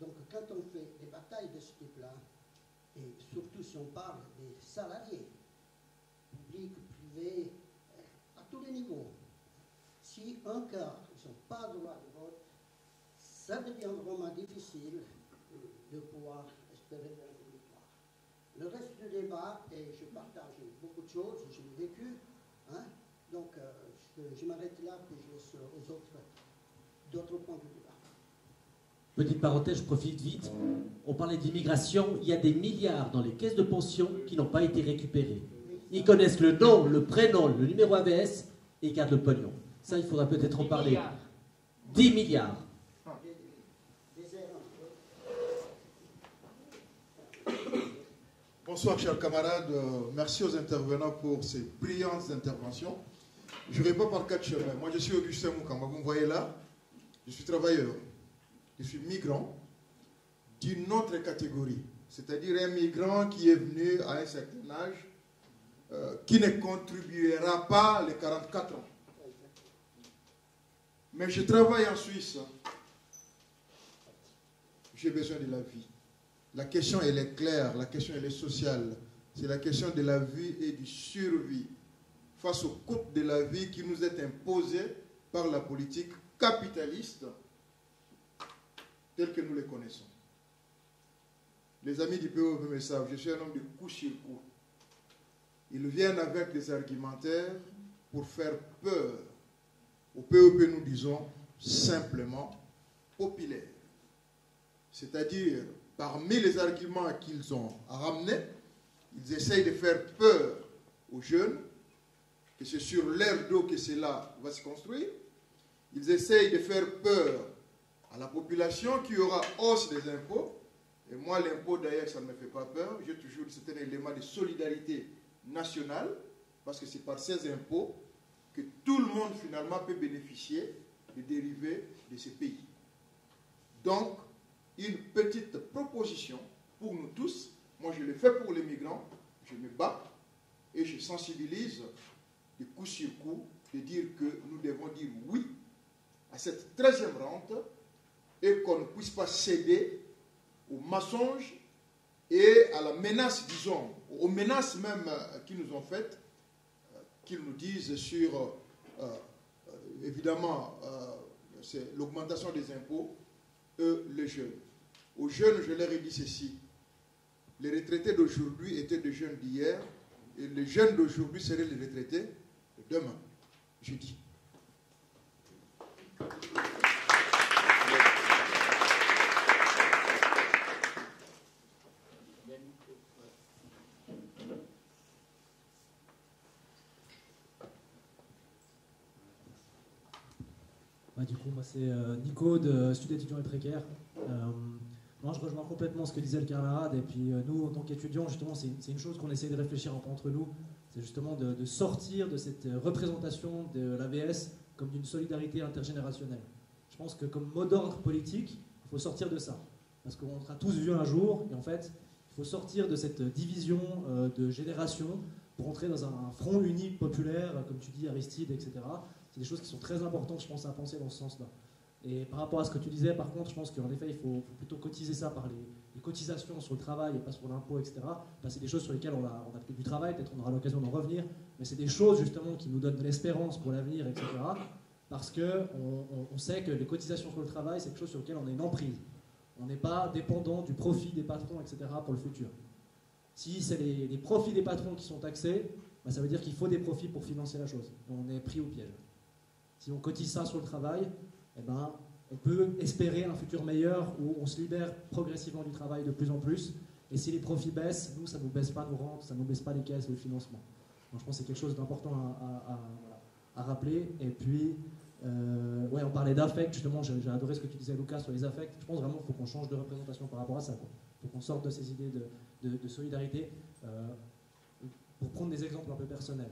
Donc quand on fait des batailles de ce type-là, et surtout si on parle des salariés, publics, privés, à tous les niveaux, si un quart n'ont pas le droit de vote, ça devient vraiment difficile de pouvoir espérer une victoire. Le reste du débat, et je partage beaucoup de choses, je l'ai vécu, hein, donc je m'arrête là, puis je laisse aux autres d'autres points de débat. Petite parenthèse, je profite vite. On parlait d'immigration, il y a des milliards dans les caisses de pension qui n'ont pas été récupérés. Ils connaissent le nom, le prénom, le numéro AVS et ils gardent le pognon. Ça, il faudra peut-être en parler. 10 milliards. Bonsoir, chers camarades. Merci aux intervenants pour ces brillantes interventions. Je réponds par 4 chemins. Moi, je suis Augustin Moukamba. Vous me voyez là. Je suis travailleur. Je suis migrant d'une autre catégorie. C'est-à-dire un migrant qui est venu à un certain âge, qui ne contribuera pas les 44 ans. Mais je travaille en Suisse. J'ai besoin de la vie. La question, elle est claire. La question, elle est sociale. C'est la question de la vie et du survie face au coût de la vie qui nous est imposé par la politique capitaliste telle que nous les connaissons. Les amis du PEP me savent, je suis un homme de coup sur coup. Ils viennent avec des argumentaires pour faire peur. Au PEP, nous disons simplement populaire. C'est-à-dire, parmi les arguments qu'ils ont ramenés, ils essayent de faire peur aux jeunes, que c'est sur l'air d'eau que cela va se construire. Ils essayent de faire peur à la population qui aura hausse des impôts. Et moi, l'impôt, d'ailleurs, ça ne me fait pas peur. J'ai toujours cet élément de solidarité nationale, parce que c'est par ces impôts que tout le monde, finalement, peut bénéficier des dérivés de ces pays. Donc, une petite proposition pour nous tous. Moi, je l'ai fait pour les migrants. Je me bats et je sensibilise de coup sur coup de dire que nous devons dire oui à cette 13e rente et qu'on ne puisse pas céder aux mensonges et à la menace, disons, aux menaces même qu'ils nous ont faites, qu'ils nous disent sur, évidemment, c'est l'augmentation des impôts, les jeunes. Aux jeunes, je leur ai dit ceci. Les retraités d'aujourd'hui étaient des jeunes d'hier, et les jeunes d'aujourd'hui seraient les retraités de demain. Je dis. Du coup, moi c'est Nico de Sud étudiants et précaires. Moi je rejoins complètement ce que disait le camarade. Et puis nous, en tant qu'étudiants, justement, c'est une chose qu'on essaie de réfléchir entre nous. C'est justement de sortir de cette représentation de l'AVS comme d'une solidarité intergénérationnelle. Je pense que comme mot d'ordre politique, il faut sortir de ça. Parce qu'on sera tous vieux un jour. Et en fait, il faut sortir de cette division de génération pour entrer dans un front uni populaire, comme tu dis, Aristide, etc. C'est des choses qui sont très importantes, je pense, à penser dans ce sens-là. Et par rapport à ce que tu disais, par contre, je pense qu'en effet, il faut plutôt cotiser ça par les cotisations sur le travail et pas sur l'impôt, etc. C'est des choses sur lesquelles on a peut-être du travail, peut-être on aura l'occasion d'en revenir, mais c'est des choses justement qui nous donnent de l'espérance pour l'avenir, etc. Parce qu'on sait que les cotisations sur le travail, c'est quelque chose sur lequel on a une emprise. On n'est pas dépendant du profit des patrons, etc. pour le futur. Si c'est les profits des patrons qui sont taxés, bah ça veut dire qu'il faut des profits pour financer la chose. Et on est pris au piège. Si on cotise ça sur le travail, eh ben, on peut espérer un futur meilleur où on se libère progressivement du travail de plus en plus. Et si les profits baissent, nous, ça ne nous baisse pas nos rentes, ça ne nous baisse pas les caisses de financement. Donc, je pense que c'est quelque chose d'important à rappeler. Et puis, ouais, on parlait d'affect, justement, j'ai adoré ce que tu disais, Lucas, sur les affects. Je pense vraiment qu'il faut qu'on change de représentation par rapport à ça. Il faut qu'on sorte de ces idées de solidarité. Pour prendre des exemples un peu personnels,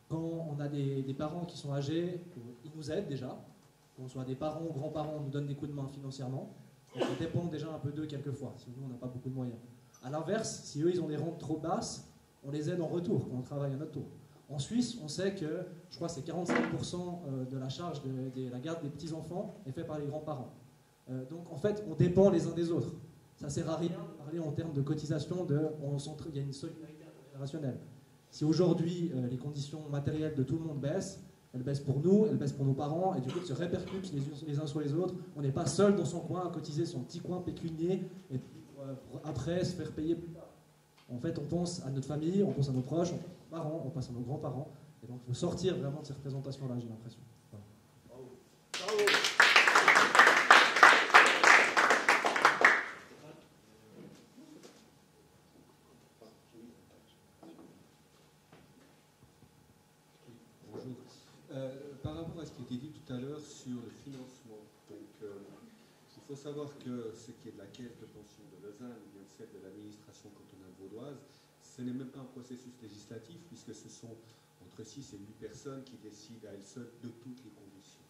quand on a des parents qui sont âgés, ils nous aident déjà. Qu'on soit des parents ou grands-parents, nous donnent des coups de main financièrement. Donc on dépend déjà un peu d'eux quelquefois, sinon on n'a pas beaucoup de moyens. A l'inverse, si eux ils ont des rentes trop basses, on les aide en retour quand on travaille à notre tour. En Suisse, on sait que, je crois que c'est 45% de la charge de la garde des petits-enfants est fait par les grands-parents. Donc en fait, on dépend les uns des autres. Ça ne sert à rien de parler en termes de cotisation, il y a une solidarité intergénérationnelle. Si aujourd'hui les conditions matérielles de tout le monde baissent, elles baissent pour nous, elles baissent pour nos parents, et du coup, elles se répercutent les uns sur les autres. On n'est pas seul dans son coin à cotiser son petit coin pécunier, et pour après se faire payer plus tard. En fait, on pense à notre famille, on pense à nos proches, on pense à nos parents, on pense à nos grands-parents, et donc il faut sortir vraiment de ces représentations-là, j'ai l'impression. Voilà. Bravo. Par rapport à ce qui a été dit tout à l'heure sur le financement, donc, il faut savoir que ce qui est de la caisse de pension de Lausanne ou bien celle de l'administration cantonale vaudoise, ce n'est même pas un processus législatif puisque ce sont entre 6 et 8 personnes qui décident à elles seules de toutes les conditions.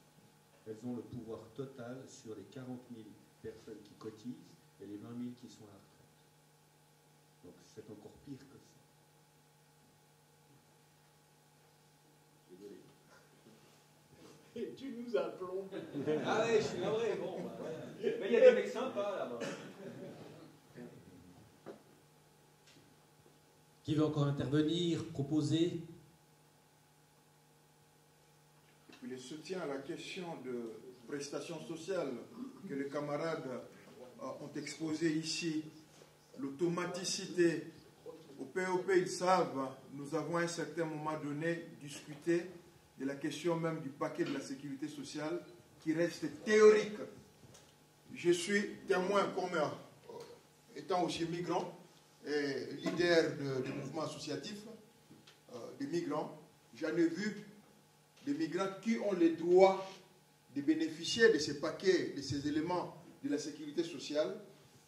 Elles ont le pouvoir total sur les 40 000 personnes qui cotisent et les 20 000 qui sont à la retraite. Donc c'est encore pire que ça. Désolé. Et tu nous as plombé. Ah ouais, je suis navré, bon. Bah, ouais. Mais il y a des mecs sympas là-bas. Qui veut encore intervenir, proposer? Le soutien à la question de prestations sociales que les camarades ont exposé ici, l'automaticité, au POP, ils savent, nous avons à un certain moment donné discuté de la question même du paquet de la sécurité sociale qui reste théorique. Je suis témoin comme étant aussi migrant et leader du mouvement associatif des migrants. J'en ai vu des migrants qui ont le droit de bénéficier de ces paquets, de ces éléments de la sécurité sociale,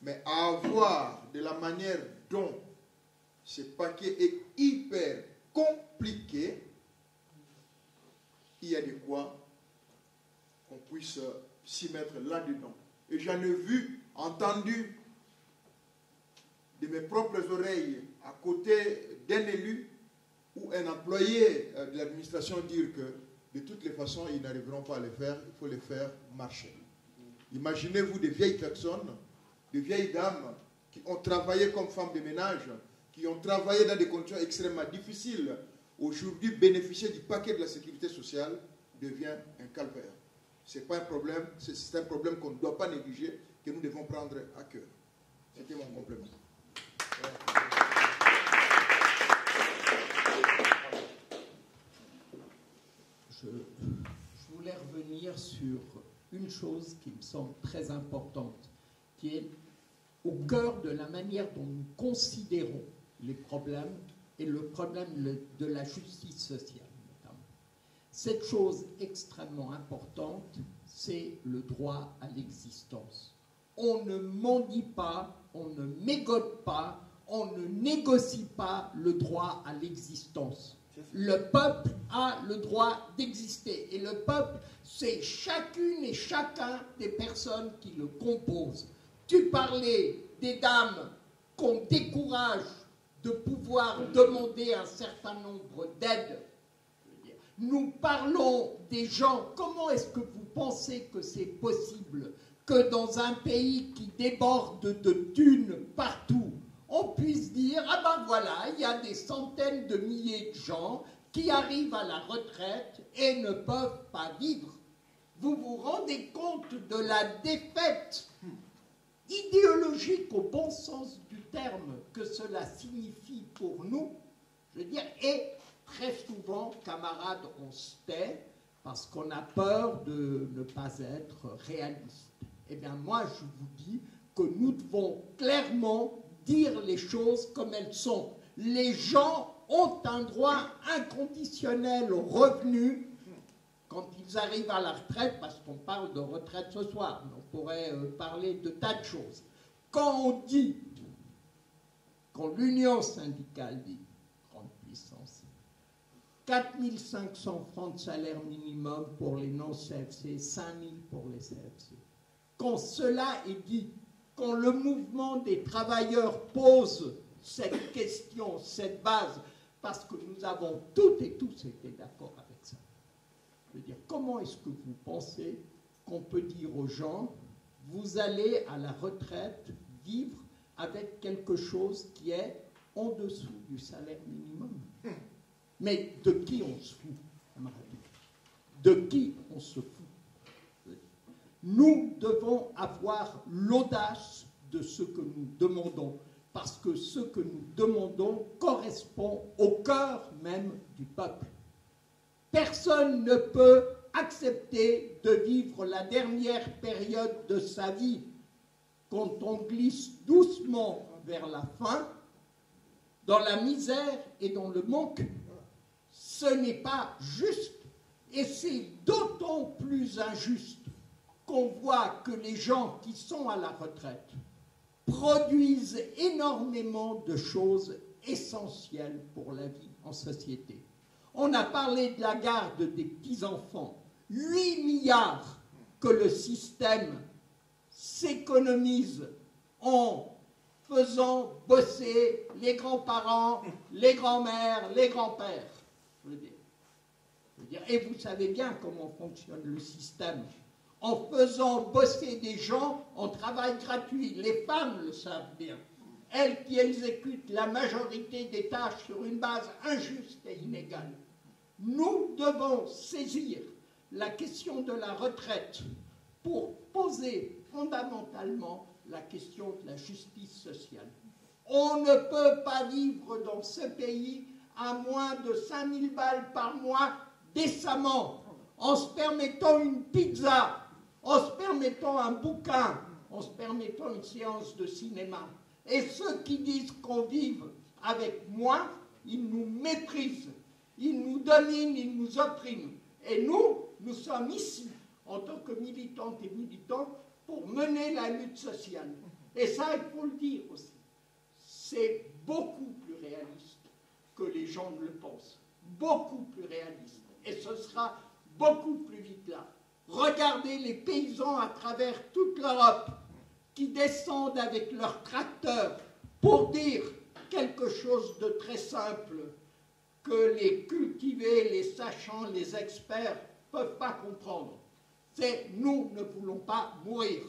mais à avoir de la manière dont ce paquet est hyper compliqué, il y a de quoi qu'on puisse s'y mettre là-dedans. Et j'en ai vu, entendu de mes propres oreilles, à côté d'un élu ou un employé de l'administration dire que de toutes les façons, ils n'arriveront pas à le faire, il faut les faire marcher. Imaginez-vous des vieilles personnes, des vieilles dames qui ont travaillé comme femmes de ménage, qui ont travaillé dans des conditions extrêmement difficiles. Aujourd'hui, bénéficier du paquet de la sécurité sociale devient un calvaire. Ce n'est pas un problème, c'est un problème qu'on ne doit pas négliger, que nous devons prendre à cœur. C'était mon complément. Je voulais revenir sur une chose qui me semble très importante, qui est au cœur de la manière dont nous considérons les problèmes et le problème de la justice sociale, notamment. Cette chose extrêmement importante, c'est le droit à l'existence. On ne mendie pas, on ne mégote pas, on ne négocie pas le droit à l'existence. Le peuple a le droit d'exister. Et le peuple, c'est chacune et chacun des personnes qui le composent. Tu parlais des dames qu'on décourage de pouvoir demander un certain nombre d'aides. Nous parlons des gens. Comment est-ce que vous penser que c'est possible que dans un pays qui déborde de thunes partout, on puisse dire, ah ben voilà, il y a des centaines de milliers de gens qui arrivent à la retraite et ne peuvent pas vivre. Vous vous rendez compte de la défaite idéologique au bon sens du terme que cela signifie pour nous? Je veux dire, et très souvent, camarades, on se tait parce qu'on a peur de ne pas être réaliste. Eh bien, moi, je vous dis que nous devons clairement dire les choses comme elles sont. Les gens ont un droit inconditionnel au revenu quand ils arrivent à la retraite, parce qu'on parle de retraite ce soir, mais on pourrait parler de tas de choses. Quand on dit, quand l'Union syndicale dit, grande puissance, 4 500 francs de salaire minimum pour les non-CFC, 5 000 pour les CFC. Quand cela est dit, quand le mouvement des travailleurs pose cette question, cette base, parce que nous avons toutes et tous été d'accord avec ça. Je veux dire, comment est-ce que vous pensez qu'on peut dire aux gens, vous allez à la retraite vivre avec quelque chose qui est en dessous du salaire minimum? Mais de qui on se fout, camarades? De qui on se fout? Nous devons avoir l'audace de ce que nous demandons, parce que ce que nous demandons correspond au cœur même du peuple. Personne ne peut accepter de vivre la dernière période de sa vie quand on glisse doucement vers la fin, dans la misère et dans le manque. Ce n'est pas juste, et c'est d'autant plus injuste qu'on voit que les gens qui sont à la retraite produisent énormément de choses essentielles pour la vie en société. On a parlé de la garde des petits-enfants. 8 milliards que le système s'économise en faisant bosser les grands-parents, les grands-mères, les grands-pères. Je veux dire, et vous savez bien comment fonctionne le système. En faisant bosser des gens en travail gratuit. Les femmes le savent bien. Elles qui exécutent la majorité des tâches sur une base injuste et inégale. Nous devons saisir la question de la retraite pour poser fondamentalement la question de la justice sociale. On ne peut pas vivre dans ce pays à moins de 5 000 balles par mois décemment, en se permettant une pizza, en se permettant un bouquin, en se permettant une séance de cinéma. Et ceux qui disent qu'on vive avec moins, ils nous méprisent, ils nous dominent, ils nous oppriment. Et nous, nous sommes ici, en tant que militantes et militants, pour mener la lutte sociale. Et ça, il faut le dire aussi. C'est beaucoup plus réaliste que les gens ne le pensent. Beaucoup plus réaliste. Et ce sera beaucoup plus vite là. Regardez les paysans à travers toute l'Europe qui descendent avec leurs tracteurs pour dire quelque chose de très simple que les cultivés, les sachants, les experts ne peuvent pas comprendre. C'est « nous ne voulons pas mourir ».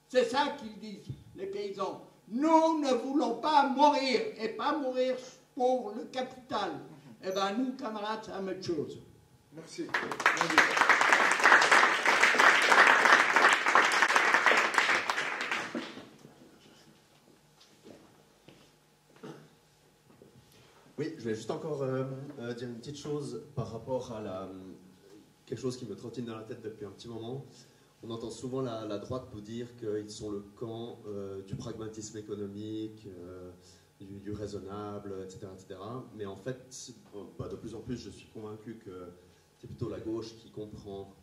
C'est ça qu'ils disent, les paysans. Nous ne voulons pas mourir, et pas mourir pour le capital. Eh bien, nous, camarades, c'est la même chose. Merci. Oui, je vais juste encore dire une petite chose par rapport à quelque chose qui me trottine dans la tête depuis un petit moment. On entend souvent la droite nous dire qu'ils sont le camp du pragmatisme économique, du raisonnable, etc., etc. Mais en fait, de plus en plus, je suis convaincu que c'est plutôt la gauche qui comprend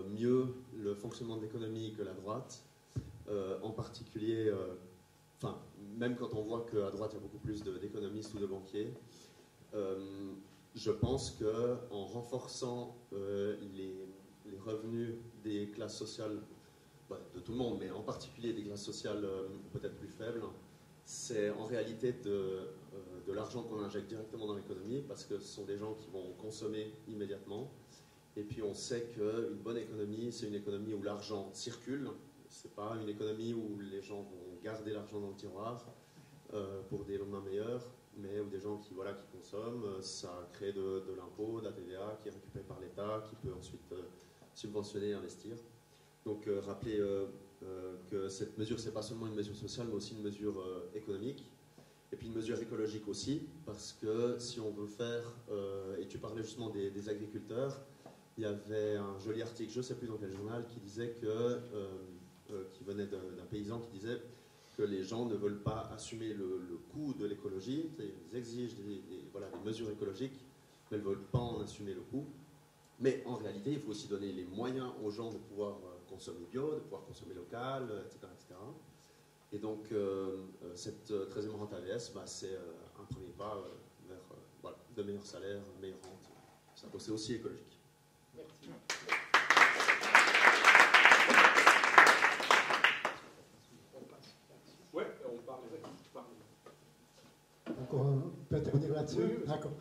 mieux le fonctionnement de l'économie que la droite. En particulier, même quand on voit qu'à droite, il y a beaucoup plus d'économistes ou de banquiers, je pense qu'en renforçant les revenus des classes sociales, de tout le monde, mais en particulier des classes sociales peut-être plus faibles, c'est en réalité de l'argent qu'on injecte directement dans l'économie, parce que ce sont des gens qui vont consommer immédiatement, Et puis on sait qu'une bonne économie, c'est une économie où l'argent circule. C'est pas une économie où les gens vont garder l'argent dans le tiroir pour des lendemains meilleurs, mais où des gens qui consomment, ça crée de l'impôt, de la TVA qui est récupérée par l'État, qui peut ensuite subventionner et investir. Donc rappelez que cette mesure, c'est pas seulement une mesure sociale, mais aussi une mesure économique. Et puis une mesure écologique aussi, parce que si on veut faire, et tu parlais justement des agriculteurs, il y avait un joli article, je ne sais plus dans quel journal, qui disait que, qui venait d'un paysan qui disait que les gens ne veulent pas assumer le coût de l'écologie, ils exigent des mesures écologiques, mais ne veulent pas en assumer le coût. Mais en réalité, il faut aussi donner les moyens aux gens de pouvoir consommer bio, de pouvoir consommer local, etc. etc. Et donc, cette 13e rente AVS, c'est un premier pas vers de meilleurs salaires, de meilleures rentes. Donc, c'est aussi écologique. Merci. Ouais, on parle. Encore un peut intervenir là-dessus. Oui, oui. D'accord.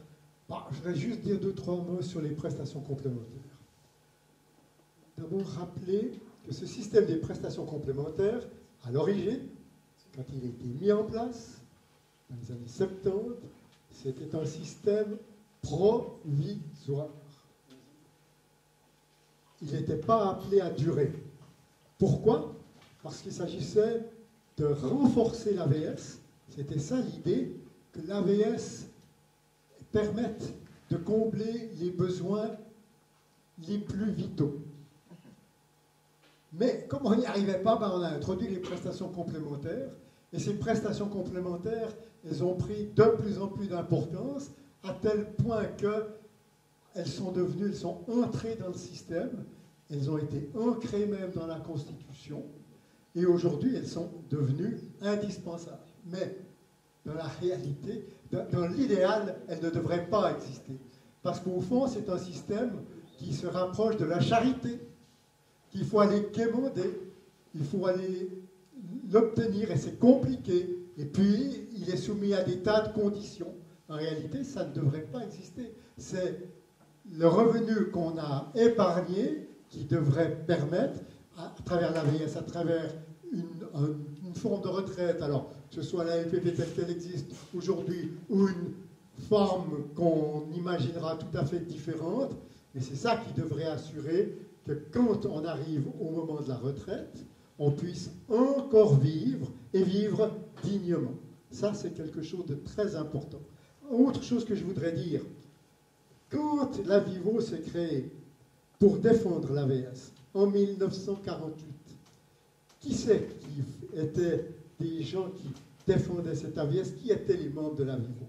Bon, je voudrais juste dire 2-3 mots sur les prestations complémentaires. D'abord, rappeler que ce système des prestations complémentaires, à l'origine, quand il a été mis en place, dans les années 70, c'était un système provisoire. Il n'était pas appelé à durer. Pourquoi? Parce qu'il s'agissait de renforcer l'AVS. C'était ça l'idée, que l'AVS permette de combler les besoins les plus vitaux. Mais comme on n'y arrivait pas, on a introduit les prestations complémentaires. Et ces prestations complémentaires, elles ont pris de plus en plus d'importance, à tel point qu'elles sont entrées dans le système, elles ont été ancrées même dans la Constitution, et aujourd'hui, elles sont devenues indispensables. Mais dans la réalité, dans l'idéal, elles ne devraient pas exister. Parce qu'au fond, c'est un système qui se rapproche de la charité, qu'il faut aller quémander, il faut aller l'obtenir, et c'est compliqué. Et puis, il est soumis à des tas de conditions. En réalité, ça ne devrait pas exister. C'est le revenu qu'on a épargné qui devrait permettre, à travers l'AVS, à travers une forme de retraite, alors que ce soit la LPP telle qu'elle existe aujourd'hui, ou une forme qu'on imaginera tout à fait différente, mais c'est ça qui devrait assurer que quand on arrive au moment de la retraite, on puisse encore vivre, et vivre dignement. Ça, c'est quelque chose de très important. Autre chose que je voudrais dire, quand la Vivo s'est créée pour défendre l'AVS, en 1948, qui c'est qui étaient des gens qui défendaient cette AVS? Qui étaient les membres de la Vivo?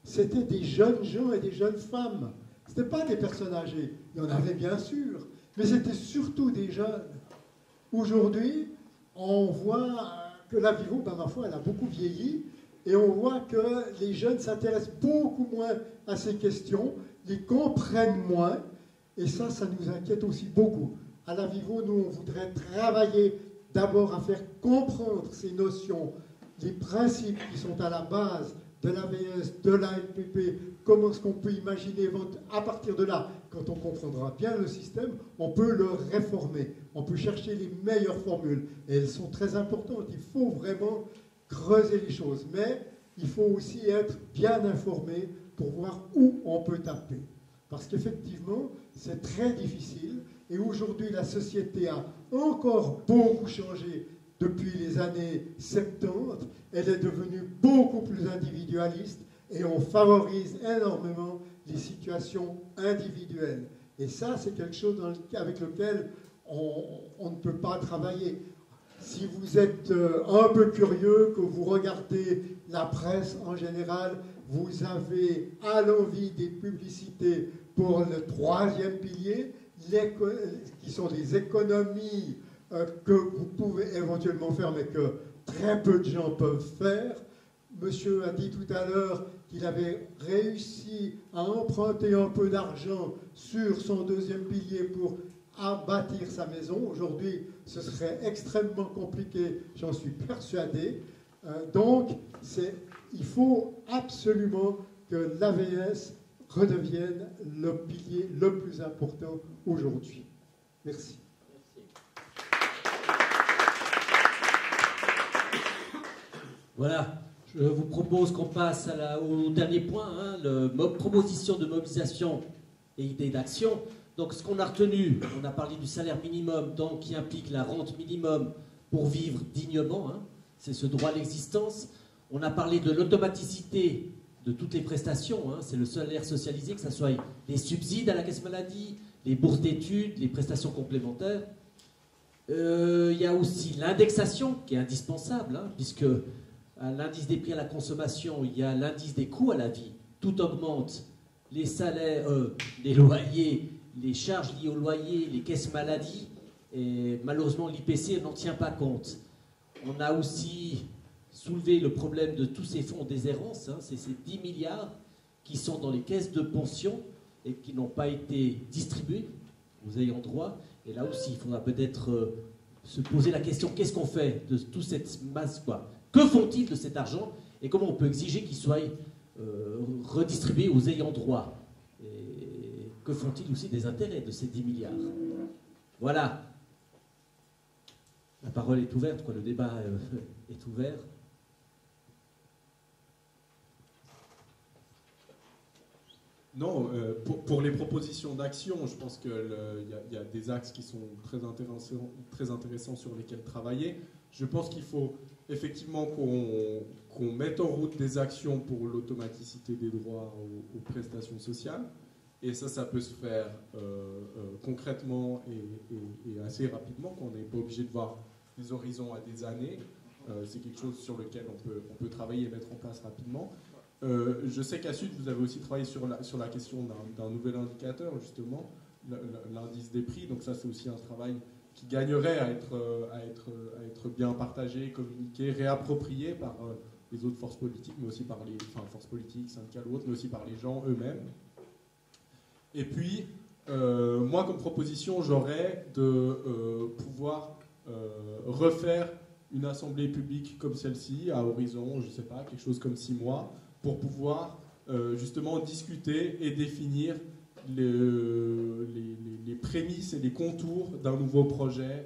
C'était des jeunes gens et des jeunes femmes. Ce n'étaient pas des personnes âgées. Il y en avait bien sûr, mais c'était surtout des jeunes. Aujourd'hui, on voit que la Vivo, ma foi, elle a beaucoup vieilli, et on voit que les jeunes s'intéressent beaucoup moins à ces questions, les comprennent moins, et ça nous inquiète aussi beaucoup. À la Vivo, nous, on voudrait travailler d'abord à faire comprendre ces notions, les principes qui sont à la base de l'AVS, de la LPP, comment est-ce qu'on peut imaginer, à partir de là, quand on comprendra bien le système, on peut le réformer, on peut chercher les meilleures formules, et elles sont très importantes, il faut vraiment creuser les choses, mais il faut aussi être bien informé pour voir où on peut taper, parce qu'effectivement, c'est très difficile, et aujourd'hui, la société a encore beaucoup changé depuis les années 70, elle est devenue beaucoup plus individualiste et on favorise énormément les situations individuelles. Et ça, c'est quelque chose avec lequel on ne peut pas travailler. Si vous êtes un peu curieux, que vous regardez la presse en général, vous avez à l'envi des publicités pour le 3e pilier, qui sont des économies que vous pouvez éventuellement faire, mais que très peu de gens peuvent faire. Monsieur a dit tout à l'heure qu'il avait réussi à emprunter un peu d'argent sur son 2e pilier pour bâtir sa maison. Aujourd'hui, ce serait extrêmement compliqué, j'en suis persuadé. Donc, il faut absolument que l'AVS redevienne le pilier le plus important aujourd'hui. Merci. Voilà, je vous propose qu'on passe au dernier point, hein, proposition de mobilisation et idée d'action. Donc ce qu'on a retenu, on a parlé du salaire minimum, donc qui implique la rente minimum pour vivre dignement, hein, c'est ce droit à l'existence. On a parlé de l'automaticité de toutes les prestations, hein, c'est le salaire socialisé, que ce soit les subsides à la caisse maladie, les bourses d'études, les prestations complémentaires. Il y a aussi l'indexation qui est indispensable, hein, puisque à l'indice des prix à la consommation, il y a l'indice des coûts à la vie. Tout augmente, les salaires, les loyers, les charges liées au loyer, les caisses maladie, et malheureusement l'IPC n'en tient pas compte. On a aussi soulevé le problème de tous ces fonds déshérence, hein, c'est ces 10 milliards qui sont dans les caisses de pension et qui n'ont pas été distribués aux ayants droit. Et là aussi, il faudra peut-être se poser la question, qu'est-ce qu'on fait de toute cette masse, quoi? Que font-ils de cet argent et comment on peut exiger qu'il soit redistribué aux ayants droit? Et que font-ils aussi des intérêts de ces 10 milliards? Voilà. La parole est ouverte, quoi. Le débat est ouvert. Non, pour les propositions d'action, je pense qu'il y a des axes qui sont très intéressants sur lesquels travailler. Je pense qu'il faut effectivement qu'on mette en route des actions pour l'automaticité des droits aux prestations sociales. Et ça peut se faire concrètement et assez rapidement, qu'on n'est pas obligé de voir des horizons à des années. C'est quelque chose sur lequel on peut travailler et mettre en place rapidement. Je sais qu'à Sud, vous avez aussi travaillé sur la question d'un nouvel indicateur, justement, l'indice des prix. Donc ça, c'est aussi un travail qui gagnerait à être bien partagé, communiqué, réapproprié par les autres forces politiques, mais aussi par les forces politiques, syndicales ou autres, mais aussi par les gens eux-mêmes. Et puis, moi, comme proposition, j'aurais de pouvoir refaire une assemblée publique comme celle-ci, à horizon, je ne sais pas, quelque chose comme 6 mois, pour pouvoir justement discuter et définir les prémices et les contours d'un nouveau projet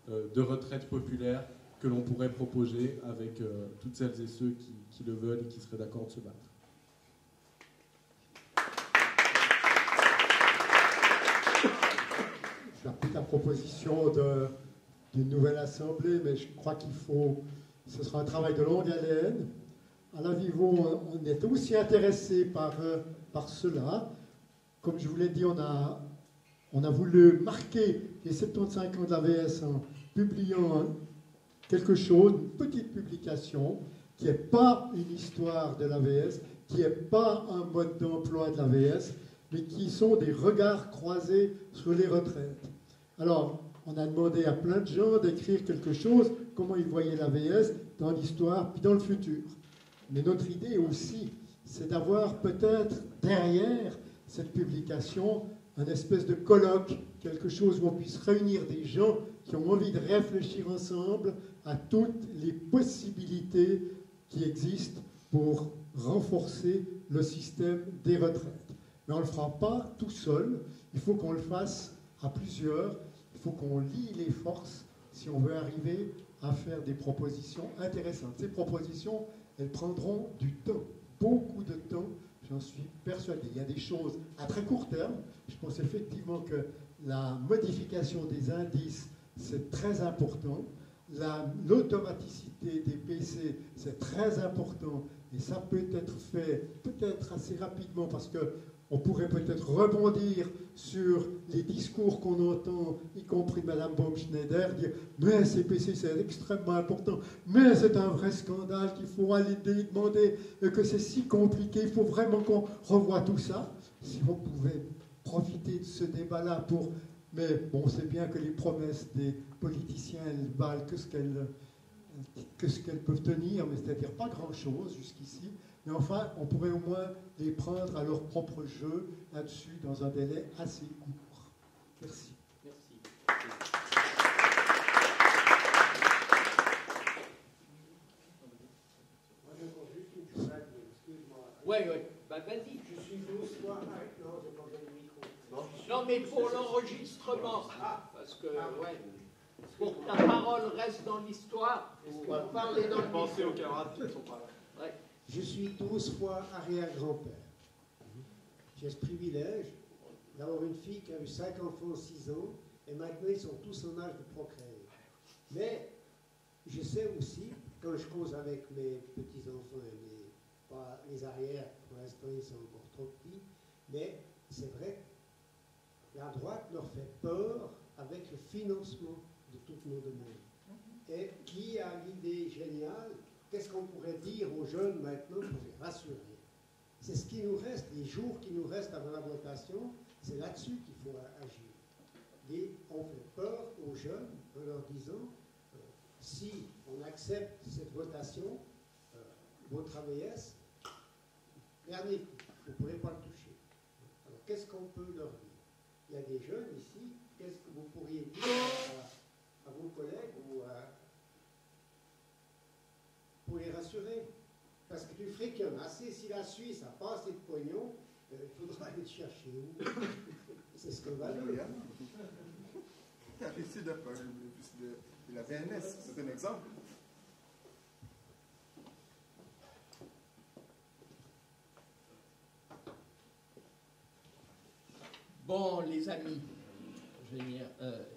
de retraite populaire que l'on pourrait proposer avec toutes celles et ceux qui le veulent et qui seraient d'accord de se battre. J'ai appris ta proposition d'une nouvelle assemblée, mais je crois ce sera un travail de longue haleine. À la Vivo, on est aussi intéressé par cela. Comme je vous l'ai dit, on a voulu marquer les 75 ans de l'AVS en publiant quelque chose, une petite publication, qui n'est pas une histoire de l'AVS, qui n'est pas un mode d'emploi de l'AVS, mais qui sont des regards croisés sur les retraites. Alors, on a demandé à plein de gens d'écrire quelque chose, comment ils voyaient l'AVS dans l'histoire, puis dans le futur. Mais notre idée aussi, c'est d'avoir peut-être derrière cette publication un espèce de colloque, quelque chose où on puisse réunir des gens qui ont envie de réfléchir ensemble à toutes les possibilités qui existent pour renforcer le système des retraites. Mais on ne le fera pas tout seul, il faut qu'on le fasse à plusieurs, il faut qu'on lie les forces si on veut arriver à faire des propositions intéressantes. Ces propositions, elles prendront du temps, beaucoup de temps, j'en suis persuadé. Il y a des choses à très court terme. Je pense effectivement que la modification des indices, c'est très important. L'automaticité des PC, c'est très important. Et ça peut être fait peut-être assez rapidement parce qu'on pourrait peut-être rebondir sur les discours qu'on entend, y compris Mme Baumschneider, dire « mais ces PC, c'est extrêmement important, mais c'est un vrai scandale qu'il faut aller demander, que c'est si compliqué, il faut vraiment qu'on revoie tout ça. » Si on pouvait profiter de ce débat-là pour... Mais bon, on sait bien que les promesses des politiciens, elles valent que ce qu'elles peuvent tenir, mais c'est-à-dire pas grand-chose jusqu'ici. Mais enfin, on pourrait au moins les prendre à leur propre jeu là-dessus dans un délai assez court. Merci. Merci. Moi, j'ai encore juste une chose à dire. Excuse-moi. Oui, oui. Bah, vas-y. Je suis Non, mais pour l'enregistrement, parce que, ouais, pour que ta parole reste dans l'histoire, on va parler dans le Pensez aux camarades qui ne sont pas là. Ouais. Je suis 12 fois arrière-grand-père. J'ai ce privilège d'avoir une fille qui a eu 5 enfants, 6 ans, et maintenant ils sont tous en âge de procréer. Mais je sais aussi, quand je cause avec mes petits-enfants et pas les arrières, pour l'instant ils sont encore trop petits, mais c'est vrai que la droite leur fait peur avec le financement de tous nos domaines. Et qui a l'idée géniale, qu'est-ce qu'on pourrait dire aux jeunes maintenant pour les rassurer? C'est ce qui nous reste, les jours qui nous restent avant la votation, c'est là-dessus qu'il faut agir. Et on fait peur aux jeunes en leur disant, si on accepte cette votation, votre AVS, dernier coup, vous ne pourrez pas le toucher. Alors qu'est-ce qu'on peut leur dire? Il y a des jeunes ici, qu'est-ce que vous pourriez dire à vos collègues ou pour les rassurer? Parce que tu frictionnes assez, si la Suisse n'a pas assez de pognon, il faudra aller te chercher où? C'est scandaleux. Ici, de la VNS, c'est un exemple. Bon, les amis, je veux dire,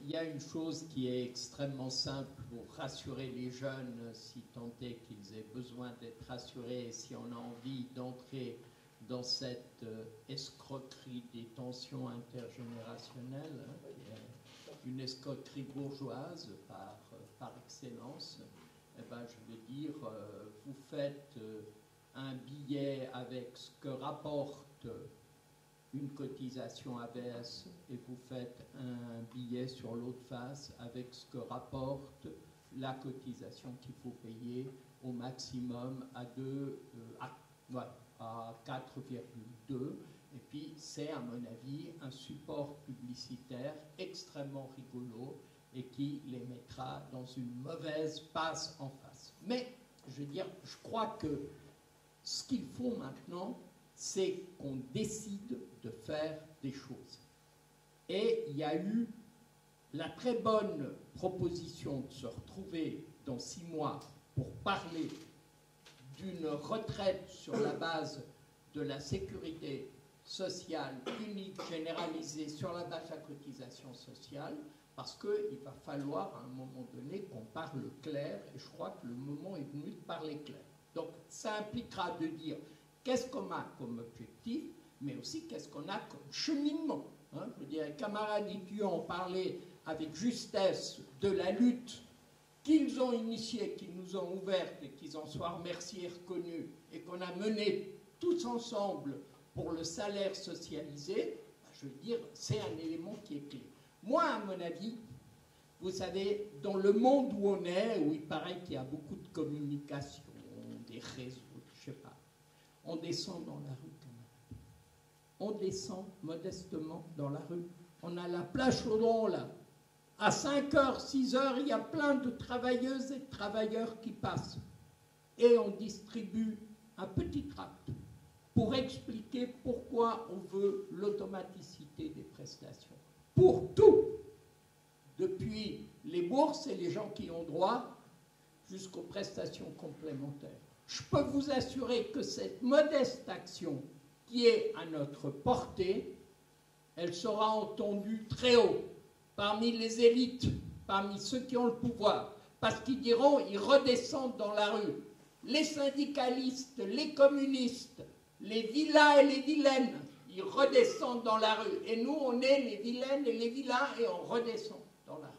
il y a une chose qui est extrêmement simple pour rassurer les jeunes, si tant est qu'ils aient besoin d'être rassurés, et si on a envie d'entrer dans cette escroquerie des tensions intergénérationnelles, hein, qui est une escroquerie bourgeoise par excellence. Eh ben, je veux dire, vous faites un billet avec ce que rapporte une cotisation ABS et vous faites un billet sur l'autre face avec ce que rapporte la cotisation qu'il faut payer au maximum à 4,2. Et puis c'est à mon avis un support publicitaire extrêmement rigolo et qui les mettra dans une mauvaise passe en face. Mais je veux dire, je crois que ce qu'il faut maintenant, c'est qu'on décide de faire des choses. Et il y a eu la très bonne proposition de se retrouver dans 6 mois pour parler d'une retraite sur la base de la sécurité sociale unique, généralisée sur la base de la cotisation sociale, parce qu'il va falloir à un moment donné qu'on parle clair, et je crois que le moment est venu de parler clair. Donc ça impliquera de dire qu'est-ce qu'on a comme objectif, mais aussi qu'est-ce qu'on a comme cheminement. Hein, je veux dire, les camarades étudiants ont parlé avec justesse de la lutte qu'ils ont initiée, qu'ils nous ont ouverte et qu'ils en soient remerciés et reconnus, et qu'on a menée tous ensemble pour le salaire socialisé. Je veux dire, c'est un élément qui est clé. Moi, à mon avis, vous savez, dans le monde où on est, où il paraît qu'il y a beaucoup de communication, des réseaux, je ne sais pas, on descend dans la rue, camarades. On descend modestement dans la rue. On a la plage Chaudron, là. À 5h, 6h, il y a plein de travailleuses et de travailleurs qui passent. Et on distribue un petit tract pour expliquer pourquoi on veut l'automaticité des prestations. Pour tout, depuis les bourses et les gens qui ont droit, jusqu'aux prestations complémentaires. Je peux vous assurer que cette modeste action qui est à notre portée, elle sera entendue très haut parmi les élites, parmi ceux qui ont le pouvoir, parce qu'ils diront, ils redescendent dans la rue. Les syndicalistes, les communistes, les vilains et les vilaines, ils redescendent dans la rue. Et nous, on est les vilaines et les vilains et on redescend dans la rue.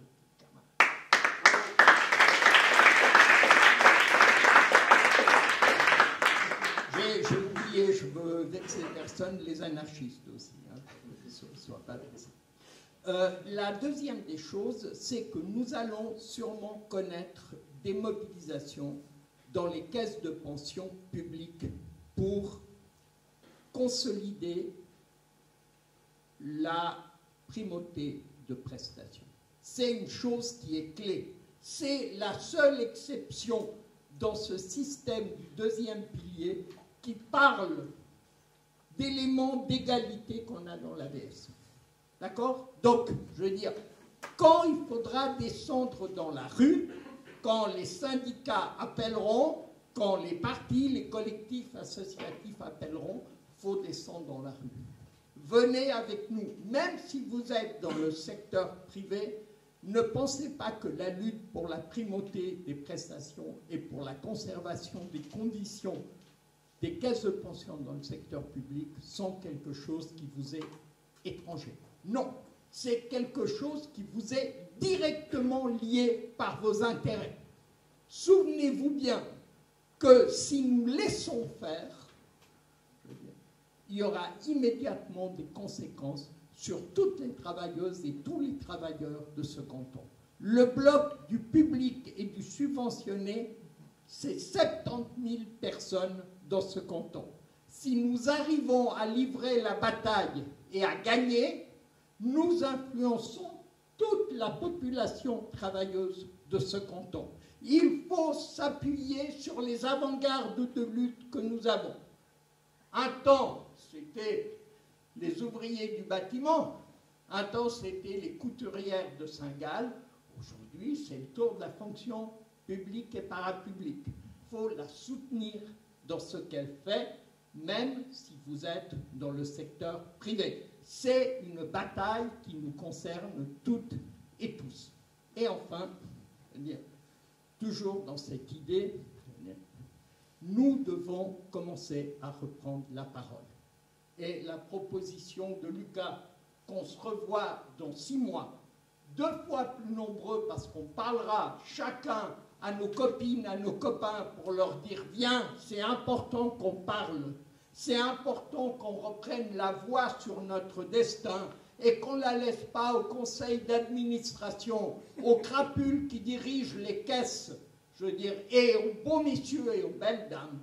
J'ai oublié, je veux vexer personne, les anarchistes aussi, hein, ne soient pas vexés. La deuxième des choses, c'est que nous allons sûrement connaître des mobilisations dans les caisses de pension publiques pour consolider la primauté de prestation. C'est une chose qui est clé. C'est la seule exception dans ce système du deuxième pilier qui parle d'éléments d'égalité qu'on a dans l'AVS. D'accord? Donc, je veux dire, quand il faudra descendre dans la rue, quand les syndicats appelleront, quand les partis, les collectifs associatifs appelleront, il faut descendre dans la rue. Venez avec nous, même si vous êtes dans le secteur privé, ne pensez pas que la lutte pour la primauté des prestations et pour la conservation des conditions des caisses de pension dans le secteur public sont quelque chose qui vous est étranger. Non, c'est quelque chose qui vous est directement lié par vos intérêts. Souvenez-vous bien que si nous laissons faire, il y aura immédiatement des conséquences sur toutes les travailleuses et tous les travailleurs de ce canton. Le bloc du public et du subventionné, c'est 70 000 personnes dans ce canton. Si nous arrivons à livrer la bataille et à gagner, nous influençons toute la population travailleuse de ce canton. Il faut s'appuyer sur les avant-gardes de lutte que nous avons. Un temps, c'était les ouvriers du bâtiment. Un temps, c'était les couturières de Saint-Gall. Aujourd'hui, c'est le tour de la fonction publique et parapublique. Il faut la soutenir dans ce qu'elle fait, même si vous êtes dans le secteur privé. C'est une bataille qui nous concerne toutes et tous. Et enfin, toujours dans cette idée, nous devons commencer à reprendre la parole. Et la proposition de Lucas qu'on se revoie dans 6 mois, 2 fois plus nombreux parce qu'on parlera chacun à nos copines, à nos copains pour leur dire « Viens, c'est important qu'on parle, c'est important qu'on reprenne la voix sur notre destin et qu'on ne la laisse pas au conseil d'administration, aux crapules qui dirigent les caisses, je veux dire, et aux beaux messieurs et aux belles dames.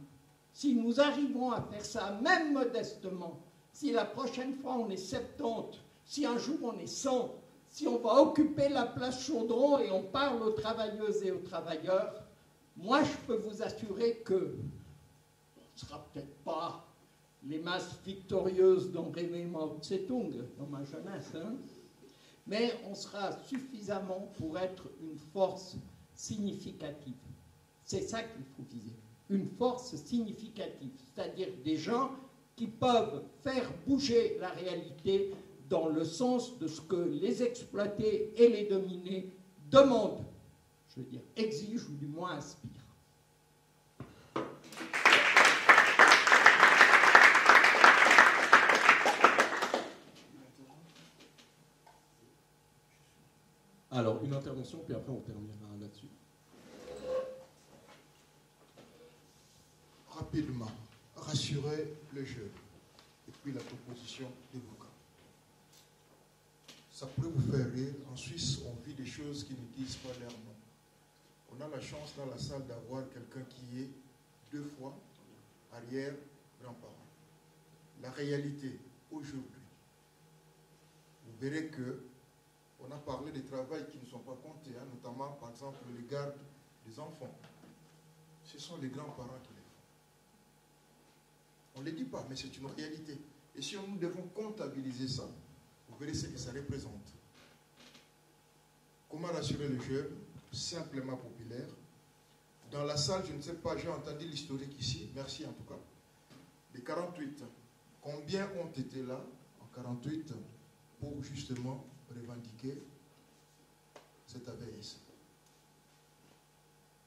Si nous arrivons à faire ça, même modestement, si la prochaine fois on est 70, si un jour on est 100, si on va occuper la place Chaudron et on parle aux travailleuses et aux travailleurs, moi je peux vous assurer que on ne sera peut-être pas les masses victorieuses dont rêvait Mao Tse-tung dans ma jeunesse, hein, mais on sera suffisamment pour être une force significative. C'est ça qu'il faut viser, une force significative, c'est-à-dire des gens qui peuvent faire bouger la réalité dans le sens de ce que les exploités et les dominés demandent, je veux dire, exigent ou du moins aspirent. Alors, une intervention, puis après on terminera là-dessus. Rapidement, rassurer le jeu. Et puis la proposition de Lucas. Ça pourrait vous faire rire. En Suisse, on vit des choses qui ne disent pas leur nom. On a la chance dans la salle d'avoir quelqu'un qui est 2 fois arrière-grand-parent. La réalité, aujourd'hui, vous verrez que on a parlé des travails qui ne sont pas comptés, hein, notamment, par exemple, les gardes des enfants. Ce sont les grands-parents qui les font. On ne le dit pas, mais c'est une réalité. Et si nous devons comptabiliser ça, vous verrez ce que ça représente. Comment rassurer le jeune? Simplement populaire. Dans la salle, je ne sais pas, j'ai entendu l'historique ici, merci en tout cas. Les 48, combien ont été là en 48 pour justement revendiquer cette AVS?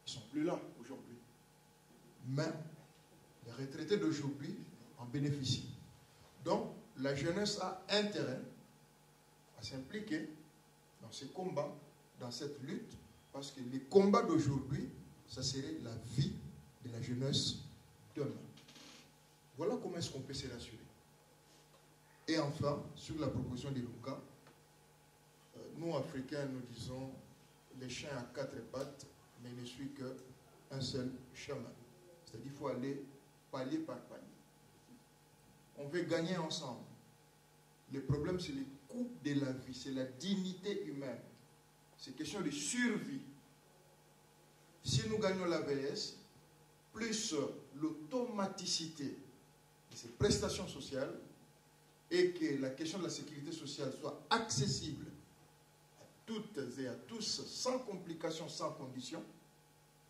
Ils ne sont plus là aujourd'hui. Mais les retraités d'aujourd'hui en bénéficient. Donc, la jeunesse a intérêt à s'impliquer dans ces combats, dans cette lutte, parce que les combats d'aujourd'hui, ça serait la vie de la jeunesse demain. Voilà comment est-ce qu'on peut se rassurer. Et enfin, sur la proposition de Lucas, nous, Africains, nous disons les chiens à 4 pattes, mais il ne suit qu'un seul chemin. C'est-à-dire qu'il faut aller palier par palier. On veut gagner ensemble. Le problème, c'est le coût de la vie, c'est la dignité humaine. C'est question de survie. Si nous gagnons l'AVS, plus l'automaticité de ces prestations sociales, et que la question de la sécurité sociale soit accessible à toutes et à tous, sans complications, sans conditions,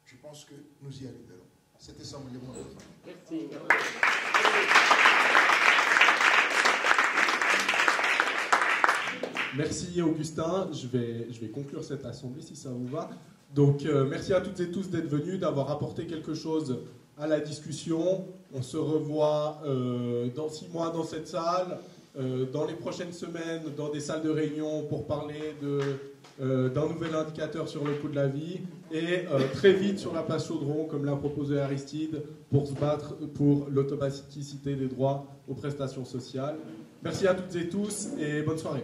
je pense que nous y arriverons. C'était ça mon élément. Merci. Merci Augustin, je vais conclure cette assemblée si ça vous va. Donc merci à toutes et tous d'être venus, d'avoir apporté quelque chose à la discussion. On se revoit dans 6 mois dans cette salle, dans les prochaines semaines dans des salles de réunion pour parler d'un nouvel indicateur sur le coût de la vie et très vite sur la place Chaudron comme l'a proposé Aristide pour se battre pour l'automaticité des droits aux prestations sociales. Merci à toutes et tous et bonne soirée.